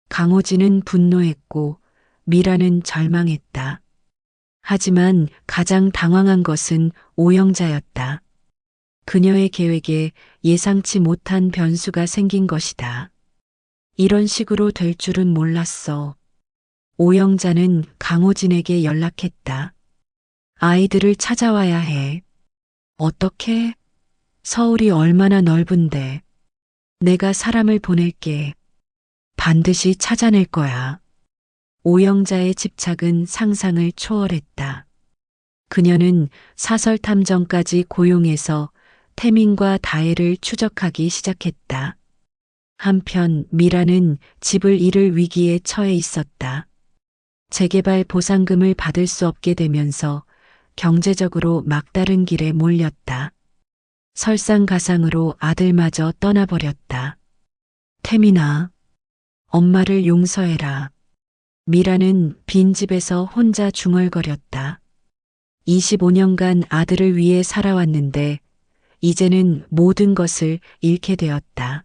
강호진은 분노했고 미라는 절망했다. 하지만 가장 당황한 것은 오영자였다. 그녀의 계획에 예상치 못한 변수가 생긴 것이다. 이런 식으로 될 줄은 몰랐어. 오영자는 강호진에게 연락했다. 아이들을 찾아와야 해. 어떻게? 서울이 얼마나 넓은데. 내가 사람을 보낼게. 반드시 찾아낼 거야. 오영자의 집착은 상상을 초월했다. 그녀는 사설 탐정까지 고용해서 태민과 다혜를 추적하기 시작했다. 한편 미라는 집을 잃을 위기에 처해 있었다. 재개발 보상금을 받을 수 없게 되면서 경제적으로 막다른 길에 몰렸다. 설상가상으로 아들마저 떠나버렸다. 태민아, 엄마를 용서해라. 미라는 빈집에서 혼자 중얼거렸다. 25년간 아들을 위해 살아왔는데 이제는 모든 것을 잃게 되었다.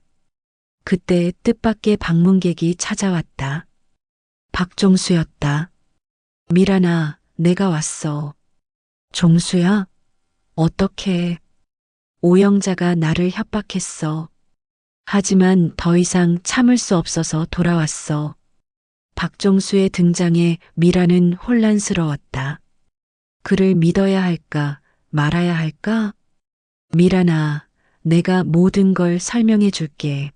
그때 뜻밖의 방문객이 찾아왔다. 박종수였다. 미란아, 내가 왔어. 종수야? 어떻게? 오영자가 나를 협박했어. 하지만 더 이상 참을 수 없어서 돌아왔어. 박종수의 등장에 미라는 혼란스러웠다. 그를 믿어야 할까, 말아야 할까? 미란아, 내가 모든 걸 설명해 줄게.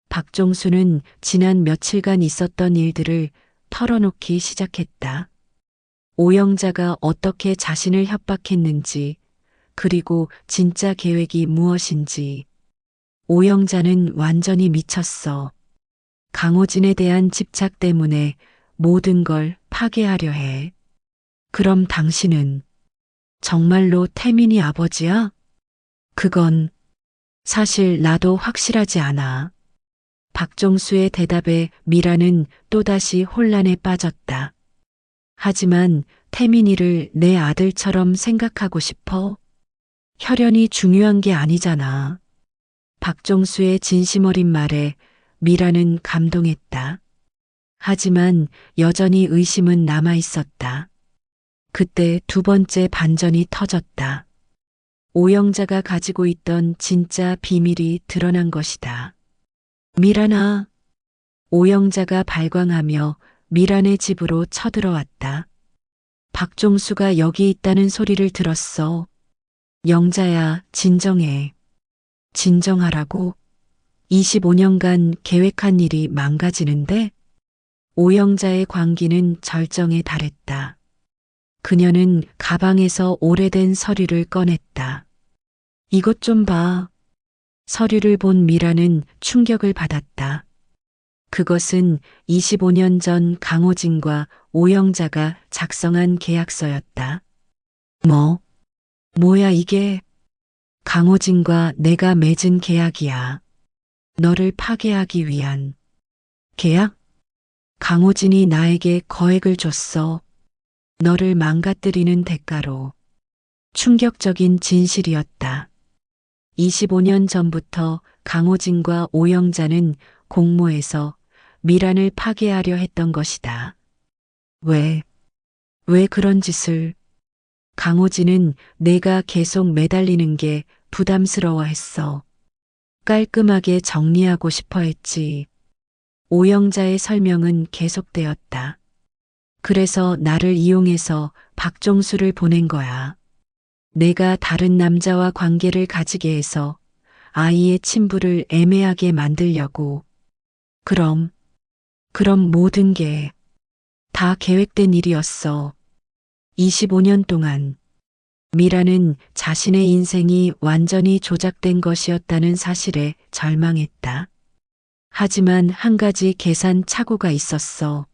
박종수는 지난 며칠간 있었던 일들을 털어놓기 시작했다. 오영자가 어떻게 자신을 협박했는지, 그리고 진짜 계획이 무엇인지. 오영자는 완전히 미쳤어. 강호진에 대한 집착 때문에 모든 걸 파괴하려 해. 그럼 당신은 정말로 태민이 아버지야? 그건 사실 나도 확실하지 않아. 박종수의 대답에 미라는 또다시 혼란에 빠졌다. 하지만 태민이를 내 아들처럼 생각하고 싶어? 혈연이 중요한 게 아니잖아. 박종수의 진심 어린 말에 미라는 감동했다. 하지만 여전히 의심은 남아 있었다. 그때 두 번째 반전이 터졌다. 오영자가 가지고 있던 진짜 비밀이 드러난 것이다. 미란아. 오영자가 발광하며 미란의 집으로 쳐들어왔다. 박종수가 여기 있다는 소리를 들었어. 영자야, 진정해. 진정하라고? 25년간 계획한 일이 망가지는데? 오영자의 광기는 절정에 달했다. 그녀는 가방에서 오래된 서류를 꺼냈다. 이것 좀 봐. 서류를 본 미라는 충격을 받았다. 그것은 25년 전 강호진과 오영자가 작성한 계약서였다. 뭐야 이게? 강호진과 내가 맺은 계약이야. 너를 파괴하기 위한 계약? 강호진이 나에게 거액을 줬어. 너를 망가뜨리는 대가로. 충격적인 진실이었다. 25년 전부터 강호진과 오영자는 공모해서 미란을 파괴하려 했던 것이다. 왜? 왜 그런 짓을? 강호진은 내가 계속 매달리는 게 부담스러워 했어. 깔끔하게 정리하고 싶어 했지. 오영자의 설명은 계속되었다. 그래서 나를 이용해서 박종수를 보낸 거야. 내가 다른 남자와 관계를 가지게 해서 아이의 친부를 애매하게 만들려고. 그럼 모든 게 다 계획된 일이었어. 25년 동안 미라는 자신의 인생이 완전히 조작된 것이었다는 사실에 절망했다. 하지만 한 가지 계산 착오가 있었어.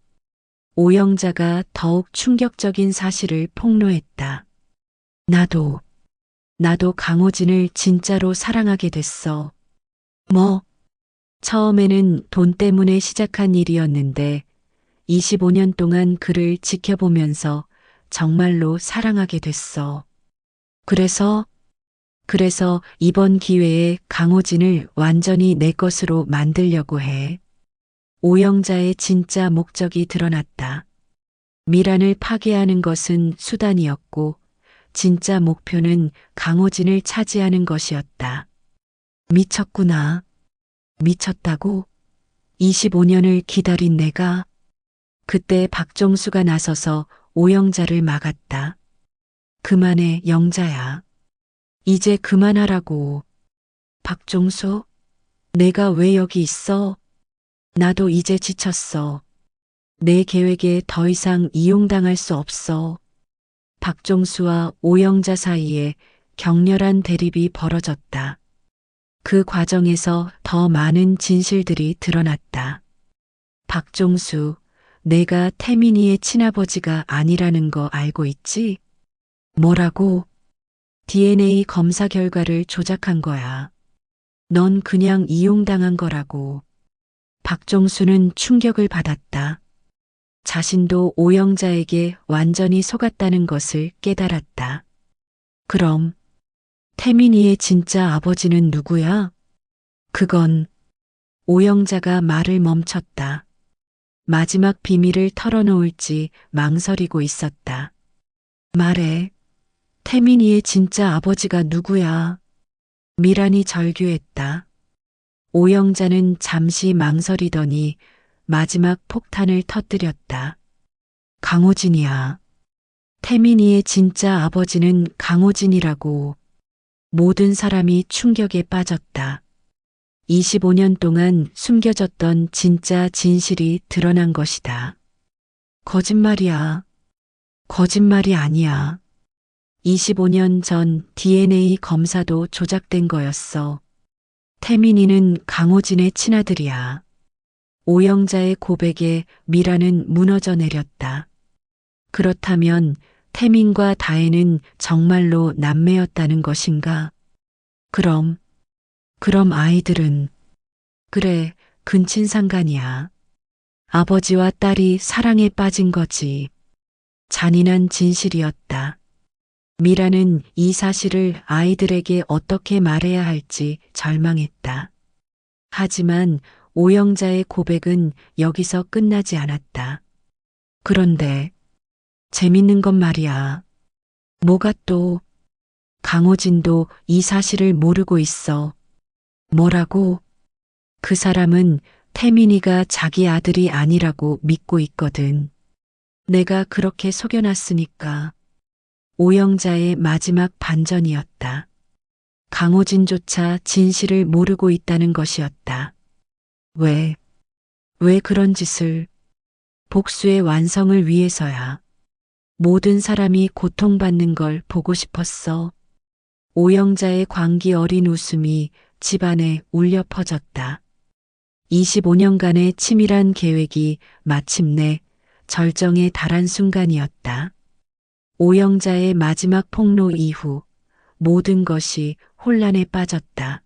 오영자가 더욱 충격적인 사실을 폭로했다. 나도 강호진을 진짜로 사랑하게 됐어. 뭐? 처음에는 돈 때문에 시작한 일이었는데 25년 동안 그를 지켜보면서 정말로 사랑하게 됐어. 그래서 이번 기회에 강호진을 완전히 내 것으로 만들려고 해. 오영자의 진짜 목적이 드러났다. 미란을 파괴하는 것은 수단이었고 진짜 목표는 강호진을 차지하는 것이었다. 미쳤구나. 미쳤다고? 25년을 기다린 내가 그때 박정수가 나서서 오영자를 막았다. 그만해, 영자야. 이제 그만하라고. 박종수? 내가 왜 여기 있어? 나도 이제 지쳤어. 내 계획에 더 이상 이용당할 수 없어. 박종수와 오영자 사이에 격렬한 대립이 벌어졌다. 그 과정에서 더 많은 진실들이 드러났다. 박종수, 내가 태민이의 친아버지가 아니라는 거 알고 있지? 뭐라고? DNA 검사 결과를 조작한 거야. 넌 그냥 이용당한 거라고. 박종수는 충격을 받았다. 자신도 오영자에게 완전히 속았다는 것을 깨달았다. 그럼 태민이의 진짜 아버지는 누구야? 그건 오영자가 말을 멈췄다. 마지막 비밀을 털어놓을지 망설이고 있었다. 말해. 태민이의 진짜 아버지가 누구야? 미란이 절규했다. 오영자는 잠시 망설이더니 마지막 폭탄을 터뜨렸다. 강호진이야. 태민이의 진짜 아버지는 강호진이라고. 모든 사람이 충격에 빠졌다. 25년 동안 숨겨졌던 진짜 진실이 드러난 것이다. 거짓말이야. 거짓말이 아니야. 25년 전 DNA 검사도 조작된 거였어. 태민이는 강호진의 친아들이야. 오영자의 고백에 미라는 무너져 내렸다. 그렇다면 태민과 다혜는 정말로 남매였다는 것인가? 그럼 아이들은? 그래, 근친상간이야. 아버지와 딸이 사랑에 빠진 거지. 잔인한 진실이었다. 미라는 이 사실을 아이들에게 어떻게 말해야 할지 절망했다. 하지만 오영자의 고백은 여기서 끝나지 않았다. 그런데 재밌는 건 말이야. 뭐가 또? 강호진도 이 사실을 모르고 있어. 뭐라고? 그 사람은 태민이가 자기 아들이 아니라고 믿고 있거든. 내가 그렇게 속여놨으니까. 오영자의 마지막 반전이었다. 강호진조차 진실을 모르고 있다는 것이었다. 왜 그런 짓을? 복수의 완성을 위해서야. 모든 사람이 고통받는 걸 보고 싶었어. 오영자의 광기 어린 웃음이 집안에 울려 퍼졌다. 25년간의 치밀한 계획이 마침내 절정에 달한 순간이었다. 오영자의 마지막 폭로 이후 모든 것이 혼란에 빠졌다.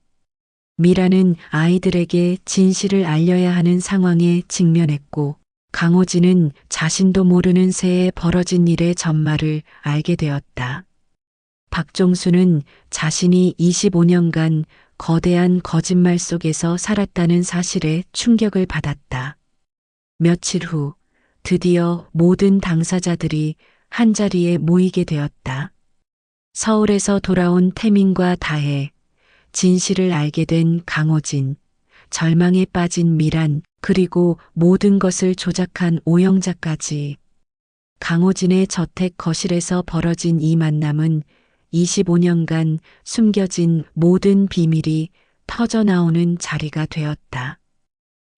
미라는 아이들에게 진실을 알려야 하는 상황에 직면했고 강호진은 자신도 모르는 새에 벌어진 일의 전말을 알게 되었다. 박종수는 자신이 25년간 거대한 거짓말 속에서 살았다는 사실에 충격을 받았다. 며칠 후 드디어 모든 당사자들이 한자리에 모이게 되었다. 서울에서 돌아온 태민과 다혜, 진실을 알게 된 강호진, 절망에 빠진 미란, 그리고 모든 것을 조작한 오영자까지. 강호진의 저택 거실에서 벌어진 이 만남은 25년간 숨겨진 모든 비밀이 터져나오는 자리가 되었다.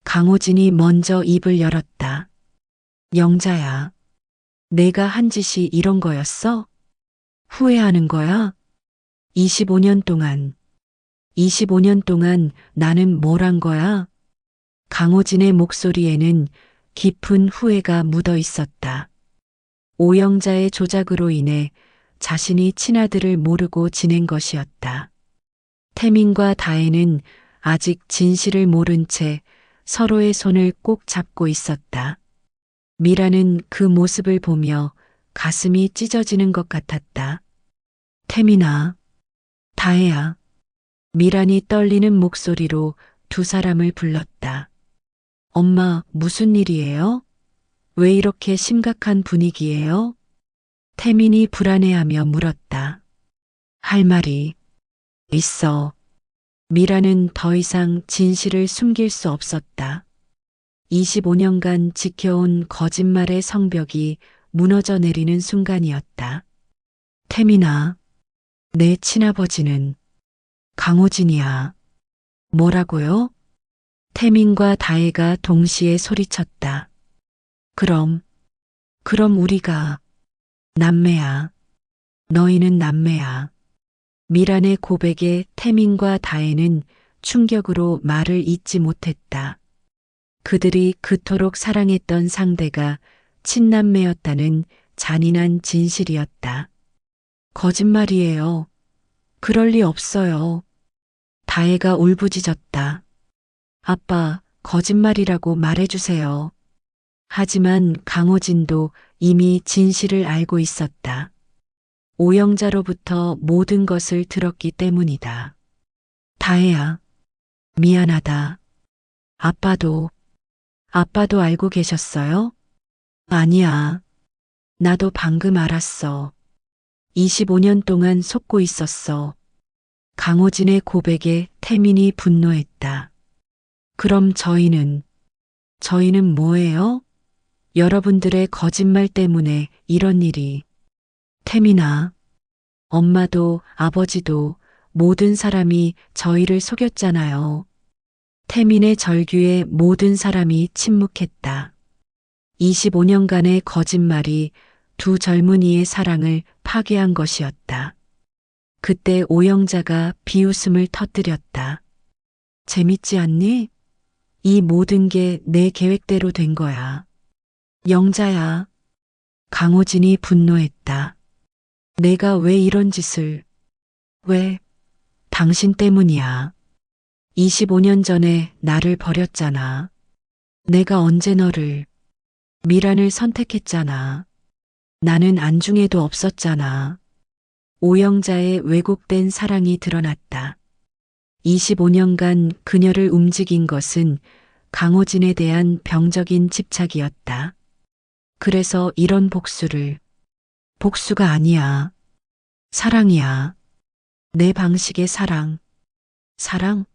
강호진이 먼저 입을 열었다. 영자야, 내가 한 짓이 이런 거였어? 후회하는 거야? 25년 동안 나는 뭘 한 거야? 강호진의 목소리에는 깊은 후회가 묻어 있었다. 오영자의 조작으로 인해 자신이 친아들을 모르고 지낸 것이었다. 태민과 다혜는 아직 진실을 모른 채 서로의 손을 꼭 잡고 있었다. 미라는 그 모습을 보며 가슴이 찢어지는 것 같았다. 태민아, 다혜야. 미란이 떨리는 목소리로 두 사람을 불렀다. 엄마, 무슨 일이에요? 왜 이렇게 심각한 분위기예요? 태민이 불안해하며 물었다. 할 말이 있어. 미라는 더 이상 진실을 숨길 수 없었다. 25년간 지켜온 거짓말의 성벽이 무너져 내리는 순간이었다. 태민아, 내 친아버지는 강호진이야. 뭐라고요? 태민과 다혜가 동시에 소리쳤다. 그럼 우리가 남매야. 너희는 남매야. 미란의 고백에 태민과 다혜는 충격으로 말을 잇지 못했다. 그들이 그토록 사랑했던 상대가 친남매였다는 잔인한 진실이었다. 거짓말이에요. 그럴 리 없어요. 다혜가 울부짖었다. 아빠, 거짓말이라고 말해주세요. 하지만 강호진도 이미 진실을 알고 있었다. 오영자로부터 모든 것을 들었기 때문이다. 다혜야, 미안하다. 아빠도 알고 계셨어요? 아니야. 나도 방금 알았어. 25년 동안 속고 있었어. 강호진의 고백에 태민이 분노했다. 그럼 저희는 뭐예요? 여러분들의 거짓말 때문에 이런 일이. 태민아, 엄마도 아버지도 모든 사람이 저희를 속였잖아요. 태민의 절규에 모든 사람이 침묵했다. 25년간의 거짓말이 두 젊은이의 사랑을 파괴한 것이었다. 그때 오영자가 비웃음을 터뜨렸다. 재밌지 않니? 이 모든 게 내 계획대로 된 거야. 영자야. 강호진이 분노했다. 내가 왜 이런 짓을, 왜? 당신 때문이야. 25년 전에 나를 버렸잖아. 내가 언제 너를, 미란을 선택했잖아. 나는 안중에도 없었잖아. 오영자의 왜곡된 사랑이 드러났다. 25년간 그녀를 움직인 것은 강호진에 대한 병적인 집착이었다. 그래서 이런 복수가 아니야. 사랑이야. 내 방식의 사랑. 사랑?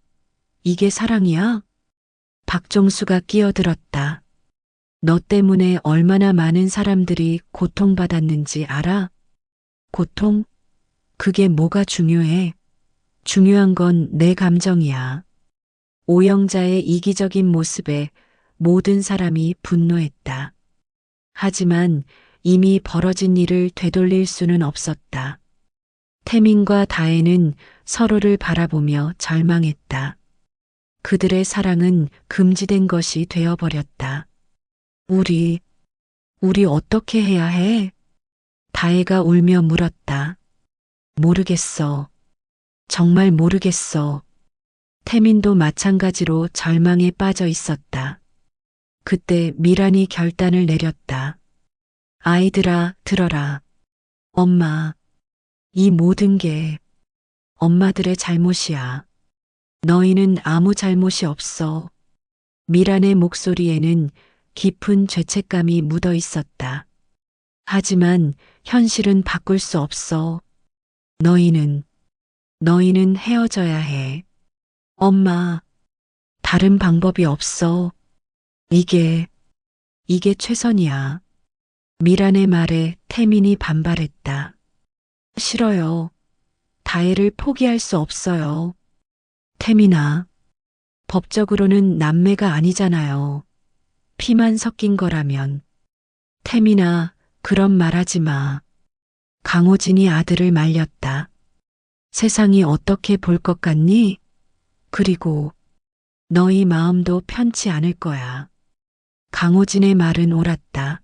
이게 사랑이야? 박종수가 끼어들었다. 너 때문에 얼마나 많은 사람들이 고통받았는지 알아? 고통? 그게 뭐가 중요해? 중요한 건 내 감정이야. 오영자의 이기적인 모습에 모든 사람이 분노했다. 하지만 이미 벌어진 일을 되돌릴 수는 없었다. 태민과 다혜는 서로를 바라보며 절망했다. 그들의 사랑은 금지된 것이 되어버렸다. 우리 어떻게 해야 해? 다혜가 울며 물었다. 모르겠어. 정말 모르겠어. 태민도 마찬가지로 절망에 빠져 있었다. 그때 미란이 결단을 내렸다. 아이들아, 들어라. 엄마, 이 모든 게 엄마들의 잘못이야. 너희는 아무 잘못이 없어. 미란의 목소리에는 깊은 죄책감이 묻어 있었다. 하지만 현실은 바꿀 수 없어. 너희는 헤어져야 해. 엄마, 다른 방법이 없어. 이게, 이게 최선이야. 미란의 말에 태민이 반발했다. 싫어요. 다혜를 포기할 수 없어요. 태민아, 법적으로는 남매가 아니잖아요. 피만 섞인 거라면. 태민아, 그런 말 하지 마. 강호진이 아들을 말렸다. 세상이 어떻게 볼 것 같니? 그리고 너희 마음도 편치 않을 거야. 강호진의 말은 옳았다.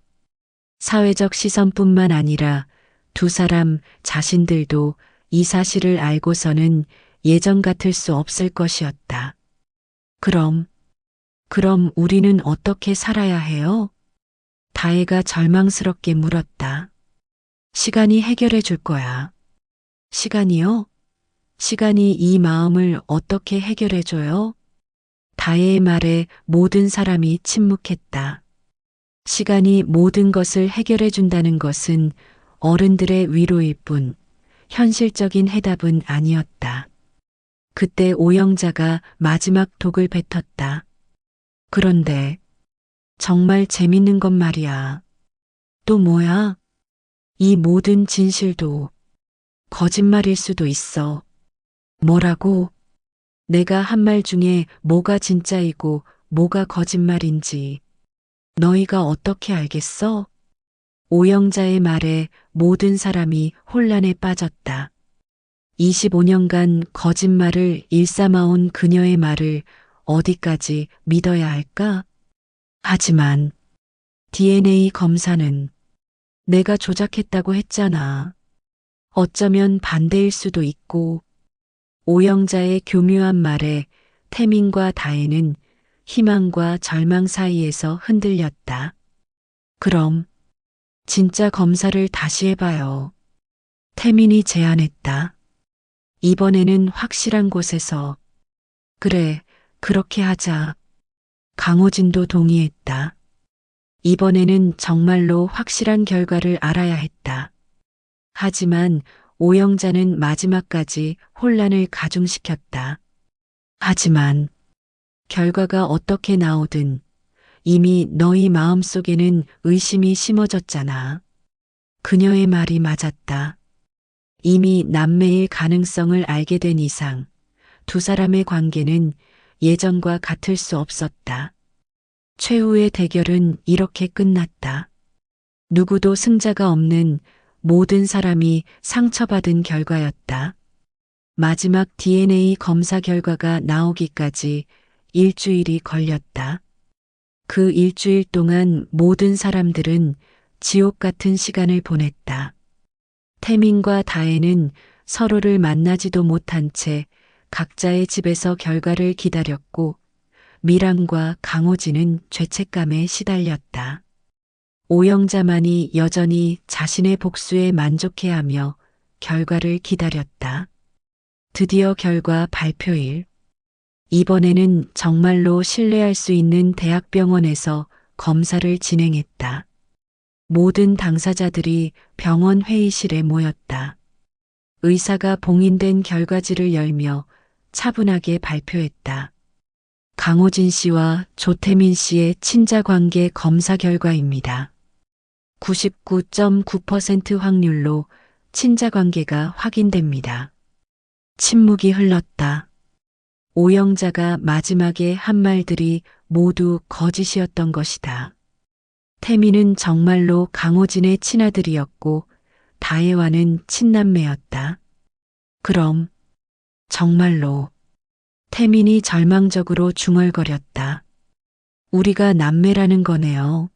사회적 시선뿐만 아니라 두 사람 자신들도 이 사실을 알고서는 예전 같을 수 없을 것이었다. 그럼 우리는 어떻게 살아야 해요? 다혜가 절망스럽게 물었다. 시간이 해결해 줄 거야. 시간이요? 시간이 이 마음을 어떻게 해결해 줘요? 다혜의 말에 모든 사람이 침묵했다. 시간이 모든 것을 해결해 준다는 것은 어른들의 위로일 뿐 현실적인 해답은 아니었다. 그때 오영자가 마지막 독을 뱉었다. 그런데 정말 재밌는 건 말이야. 또 뭐야? 이 모든 진실도 거짓말일 수도 있어. 뭐라고? 내가 한 말 중에 뭐가 진짜이고 뭐가 거짓말인지 너희가 어떻게 알겠어? 오영자의 말에 모든 사람이 혼란에 빠졌다. 25년간 거짓말을 일삼아온 그녀의 말을 어디까지 믿어야 할까? 하지만 DNA 검사는 내가 조작했다고 했잖아. 어쩌면 반대일 수도 있고. 오영자의 교묘한 말에 태민과 다혜는 희망과 절망 사이에서 흔들렸다. 그럼 진짜 검사를 다시 해봐요. 태민이 제안했다. 이번에는 확실한 곳에서. 그래, 그렇게 하자. 강호진도 동의했다. 이번에는 정말로 확실한 결과를 알아야 했다. 하지만 오영자는 마지막까지 혼란을 가중시켰다. 하지만 결과가 어떻게 나오든 이미 너희 마음속에는 의심이 심어졌잖아. 그녀의 말이 맞았다. 이미 남매일 가능성을 알게 된 이상 두 사람의 관계는 예전과 같을 수 없었다. 최후의 대결은 이렇게 끝났다. 누구도 승자가 없는 모든 사람이 상처받은 결과였다. 마지막 DNA 검사 결과가 나오기까지 일주일이 걸렸다. 그 일주일 동안 모든 사람들은 지옥 같은 시간을 보냈다. 태민과 다혜는 서로를 만나지도 못한 채 각자의 집에서 결과를 기다렸고 미랑과 강호진은 죄책감에 시달렸다. 오영자만이 여전히 자신의 복수에 만족해하며 결과를 기다렸다. 드디어 결과 발표일. 이번에는 정말로 신뢰할 수 있는 대학병원에서 검사를 진행했다. 모든 당사자들이 병원 회의실에 모였다. 의사가 봉인된 결과지를 열며 차분하게 발표했다. 강호진 씨와 조태민 씨의 친자관계 검사 결과입니다. 99.9% 확률로 친자관계가 확인됩니다. 침묵이 흘렀다. 오영자가 마지막에 한 말들이 모두 거짓이었던 것이다. 태민은 정말로 강호진의 친아들이었고 다혜와는 친남매였다. 그럼 정말로 태민이 절망적으로 중얼거렸다. 우리가 남매라는 거네요.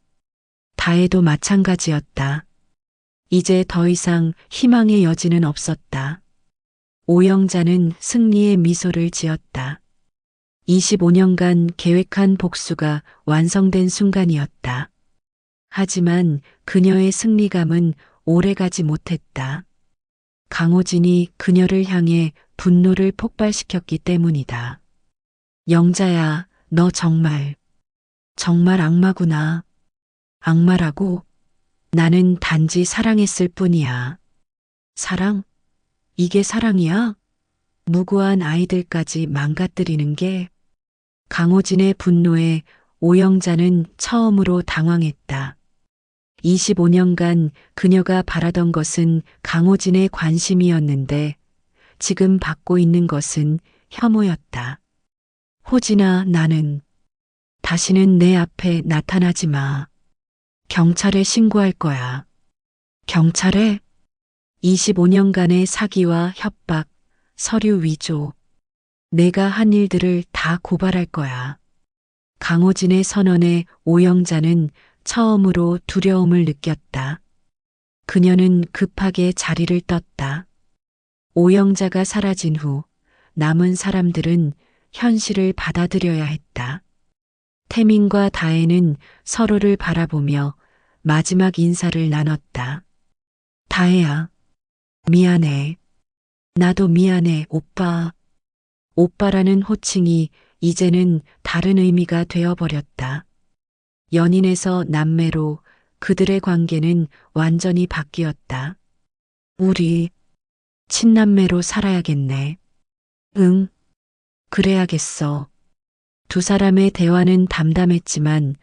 다혜도 마찬가지였다. 이제 더 이상 희망의 여지는 없었다. 오영자는 승리의 미소를 지었다. 25년간 계획한 복수가 완성된 순간이었다. 하지만 그녀의 승리감은 오래가지 못했다. 강호진이 그녀를 향해 분노를 폭발시켰기 때문이다. 영자야, 너 정말 악마구나. 악마라고? 나는 단지 사랑했을 뿐이야. 사랑? 이게 사랑이야? 무고한 아이들까지 망가뜨리는 게. 강호진의 분노에 오영자는 처음으로 당황했다. 25년간 그녀가 바라던 것은 강호진의 관심이었는데 지금 받고 있는 것은 혐오였다. 호진아, 나는 다시는 내 앞에 나타나지 마. 경찰에 신고할 거야. 경찰에? 25년간의 사기와 협박, 서류 위조. 내가 한 일들을 다 고발할 거야. 강호진의 선언에 오영자는 처음으로 두려움을 느꼈다. 그녀는 급하게 자리를 떴다. 오영자가 사라진 후 남은 사람들은 현실을 받아들여야 했다. 태민과 다혜는 서로를 바라보며 마지막 인사를 나눴다. 다혜야, 미안해. 나도 미안해, 오빠. 오빠라는 호칭이 이제는 다른 의미가 되어버렸다. 연인에서 남매로 그들의 관계는 완전히 바뀌었다. 우리 친남매로 살아야겠네. 응, 그래야겠어. 두 사람의 대화는 담담했지만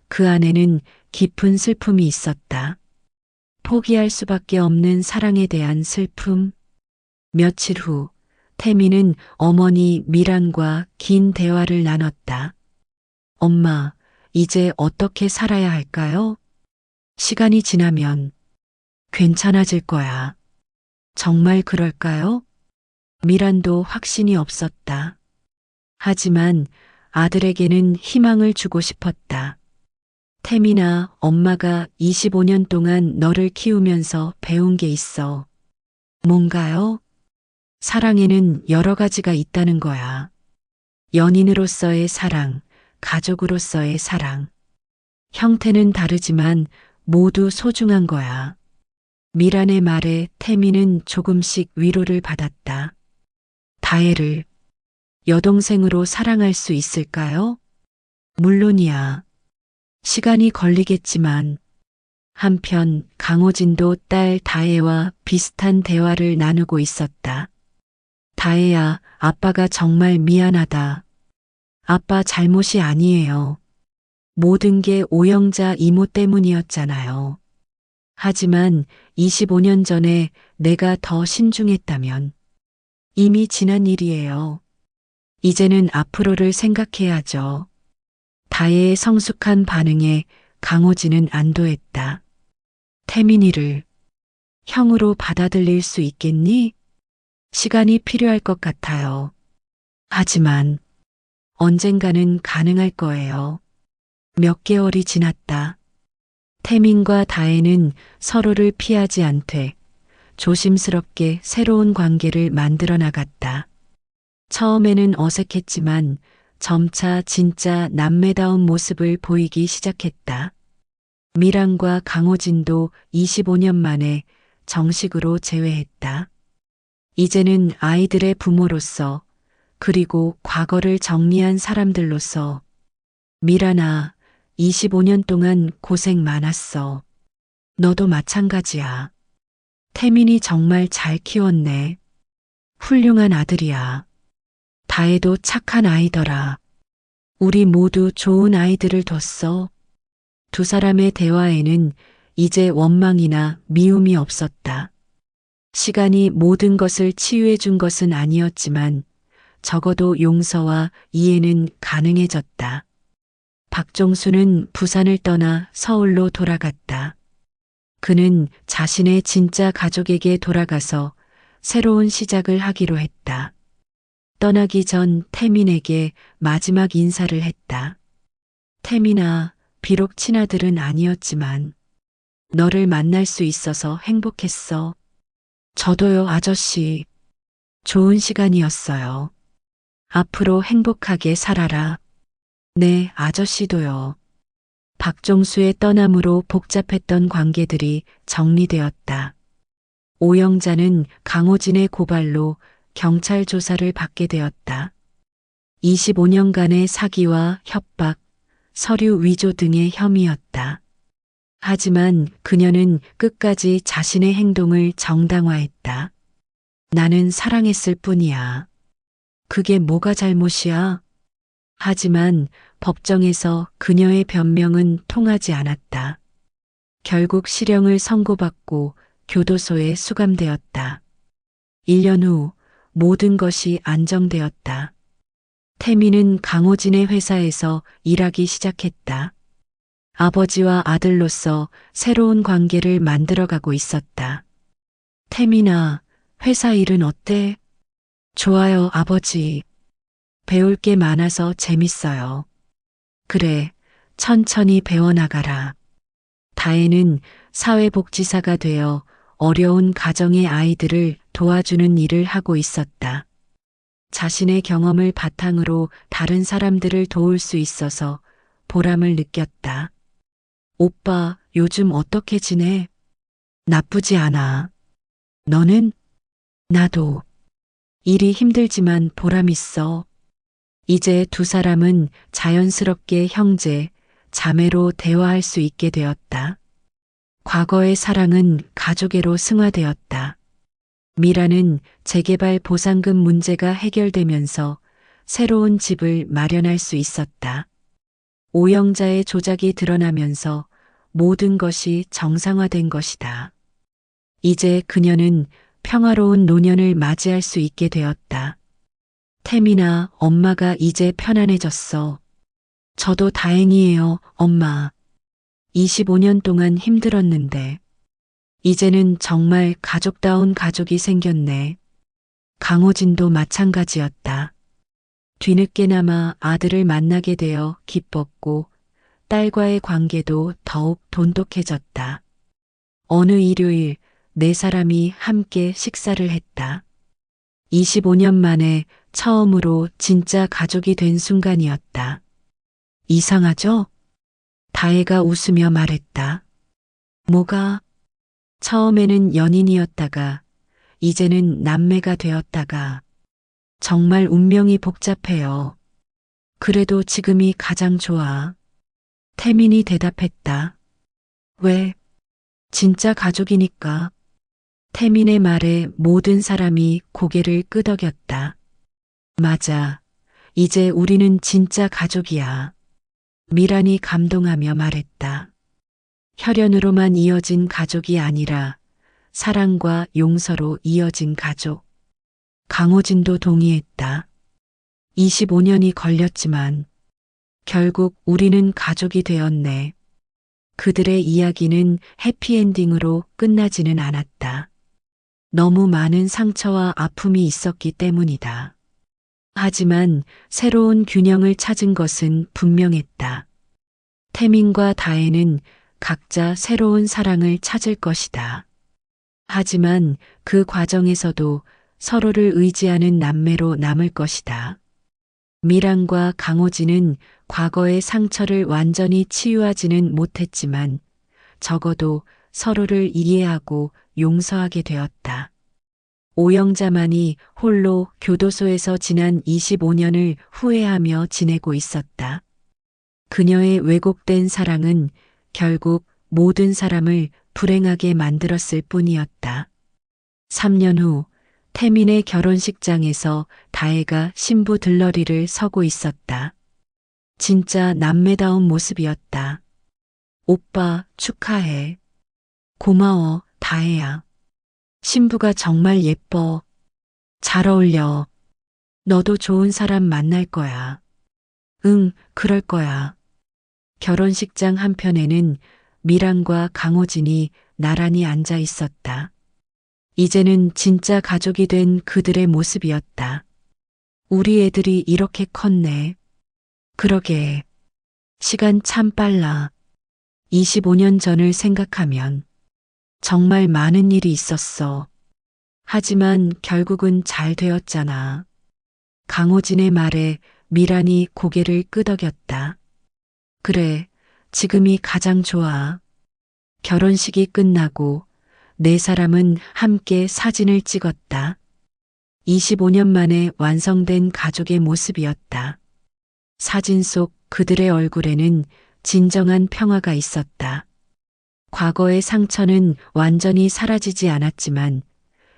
그 안에는 깊은 슬픔이 있었다. 포기할 수밖에 없는 사랑에 대한 슬픔. 며칠 후 태미는 어머니 미란과 긴 대화를 나눴다. 엄마, 이제 어떻게 살아야 할까요? 시간이 지나면 괜찮아질 거야. 정말 그럴까요? 미란도 확신이 없었다. 하지만 아들에게는 희망을 주고 싶었다. 태민아, 엄마가 25년 동안 너를 키우면서 배운 게 있어. 뭔가요? 사랑에는 여러 가지가 있다는 거야. 연인으로서의 사랑, 가족으로서의 사랑. 형태는 다르지만 모두 소중한 거야. 미란의 말에 태민은 조금씩 위로를 받았다. 다혜를 여동생으로 사랑할 수 있을까요? 물론이야. 시간이 걸리겠지만. 한편 강호진도 딸 다혜와 비슷한 대화를 나누고 있었다. 다혜야, 아빠가 정말 미안하다. 아빠 잘못이 아니에요. 모든 게 오영자 이모 때문이었잖아요. 하지만 25년 전에 내가 더 신중했다면 이미 지난 일이에요. 이제는 앞으로를 생각해야죠. 다혜의 성숙한 반응에 강호진은 안도했다. 태민이를 형으로 받아들일 수 있겠니? 시간이 필요할 것 같아요. 하지만 언젠가는 가능할 거예요. 몇 개월이 지났다. 태민과 다혜는 서로를 피하지 않되 조심스럽게 새로운 관계를 만들어 나갔다. 처음에는 어색했지만 점차 진짜 남매다운 모습을 보이기 시작했다. 미란과 강호진도 25년 만에 정식으로 재회했다. 이제는 아이들의 부모로서 그리고 과거를 정리한 사람들로서 미란아, 25년 동안 고생 많았어. 너도 마찬가지야. 태민이 정말 잘 키웠네. 훌륭한 아들이야. 다혜도 착한 아이더라. 우리 모두 좋은 아이들을 뒀어. 두 사람의 대화에는 이제 원망이나 미움이 없었다. 시간이 모든 것을 치유해 준 것은 아니었지만 적어도 용서와 이해는 가능해졌다. 박종수는 부산을 떠나 서울로 돌아갔다. 그는 자신의 진짜 가족에게 돌아가서 새로운 시작을 하기로 했다. 떠나기 전 태민에게 마지막 인사를 했다. 태민아, 비록 친아들은 아니었지만 너를 만날 수 있어서 행복했어. 저도요, 아저씨. 좋은 시간이었어요. 앞으로 행복하게 살아라. 네, 아저씨도요. 박종수의 떠남으로 복잡했던 관계들이 정리되었다. 오영자는 강호진의 고발로 경찰 조사를 받게 되었다. 25년간의 사기와 협박, 서류 위조 등의 혐의였다. 하지만 그녀는 끝까지 자신의 행동을 정당화했다. 나는 사랑했을 뿐이야. 그게 뭐가 잘못이야? 하지만 법정에서 그녀의 변명은 통하지 않았다. 결국 실형을 선고받고 교도소에 수감되었다. 1년 후 모든 것이 안정되었다. 태미는 강호진의 회사에서 일하기 시작했다. 아버지와 아들로서 새로운 관계를 만들어가고 있었다. 태민아, 회사 일은 어때? 좋아요, 아버지. 배울 게 많아서 재밌어요. 그래, 천천히 배워나가라. 다혜는 사회복지사가 되어 어려운 가정의 아이들을 도와주는 일을 하고 있었다. 자신의 경험을 바탕으로 다른 사람들을 도울 수 있어서 보람을 느꼈다. 오빠, 요즘 어떻게 지내? 나쁘지 않아. 너는? 나도. 일이 힘들지만 보람 있어. 이제 두 사람은 자연스럽게 형제, 자매로 대화할 수 있게 되었다. 과거의 사랑은 가족애로 승화되었다. 미라는 재개발 보상금 문제가 해결되면서 새로운 집을 마련할 수 있었다. 오영자의 조작이 드러나면서 모든 것이 정상화된 것이다. 이제 그녀는 평화로운 노년을 맞이할 수 있게 되었다. 태민아, 엄마가 이제 편안해졌어. 저도 다행이에요, 엄마. 25년 동안 힘들었는데, 이제는 정말 가족다운 가족이 생겼네. 강호진도 마찬가지였다. 뒤늦게나마 아들을 만나게 되어 기뻤고, 딸과의 관계도 더욱 돈독해졌다. 어느 일요일, 네 사람이 함께 식사를 했다. 25년 만에 처음으로 진짜 가족이 된 순간이었다. 이상하죠? 다혜가 웃으며 말했다. 뭐가? 처음에는 연인이었다가, 이제는 남매가 되었다가, 정말 운명이 복잡해요. 그래도 지금이 가장 좋아. 태민이 대답했다. 왜? 진짜 가족이니까. 태민의 말에 모든 사람이 고개를 끄덕였다. 맞아. 이제 우리는 진짜 가족이야. 미란이 감동하며 말했다. 혈연으로만 이어진 가족이 아니라 사랑과 용서로 이어진 가족. 강호진도 동의했다. 25년이 걸렸지만 결국 우리는 가족이 되었네. 그들의 이야기는 해피엔딩으로 끝나지는 않았다. 너무 많은 상처와 아픔이 있었기 때문이다. 하지만 새로운 균형을 찾은 것은 분명했다. 태민과 다혜는 각자 새로운 사랑을 찾을 것이다. 하지만 그 과정에서도 서로를 의지하는 남매로 남을 것이다. 미란과 강호진은 과거의 상처를 완전히 치유하지는 못했지만 적어도 서로를 이해하고 용서하게 되었다. 오영자만이 홀로 교도소에서 지난 25년을 후회하며 지내고 있었다. 그녀의 왜곡된 사랑은 결국 모든 사람을 불행하게 만들었을 뿐이었다. 3년 후 태민의 결혼식장에서 다혜가 신부 들러리를 서고 있었다. 진짜 남매다운 모습이었다. 오빠 축하해. 고마워, 다혜야. 신부가 정말 예뻐. 잘 어울려. 너도 좋은 사람 만날 거야. 응, 그럴 거야. 결혼식장 한편에는 미란과 강호진이 나란히 앉아 있었다. 이제는 진짜 가족이 된 그들의 모습이었다. 우리 애들이 이렇게 컸네. 그러게. 시간 참 빨라. 25년 전을 생각하면 정말 많은 일이 있었어. 하지만 결국은 잘 되었잖아. 강호진의 말에 미란이 고개를 끄덕였다. 그래, 지금이 가장 좋아. 결혼식이 끝나고 네 사람은 함께 사진을 찍었다. 25년 만에 완성된 가족의 모습이었다. 사진 속 그들의 얼굴에는 진정한 평화가 있었다. 과거의 상처는 완전히 사라지지 않았지만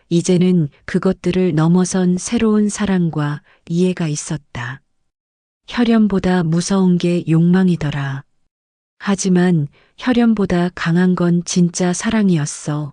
이제는 그것들을 넘어선 새로운 사랑과 이해가 있었다. 혈연보다 무서운 게 욕망이더라. 하지만 혈연보다 강한 건 진짜 사랑이었어.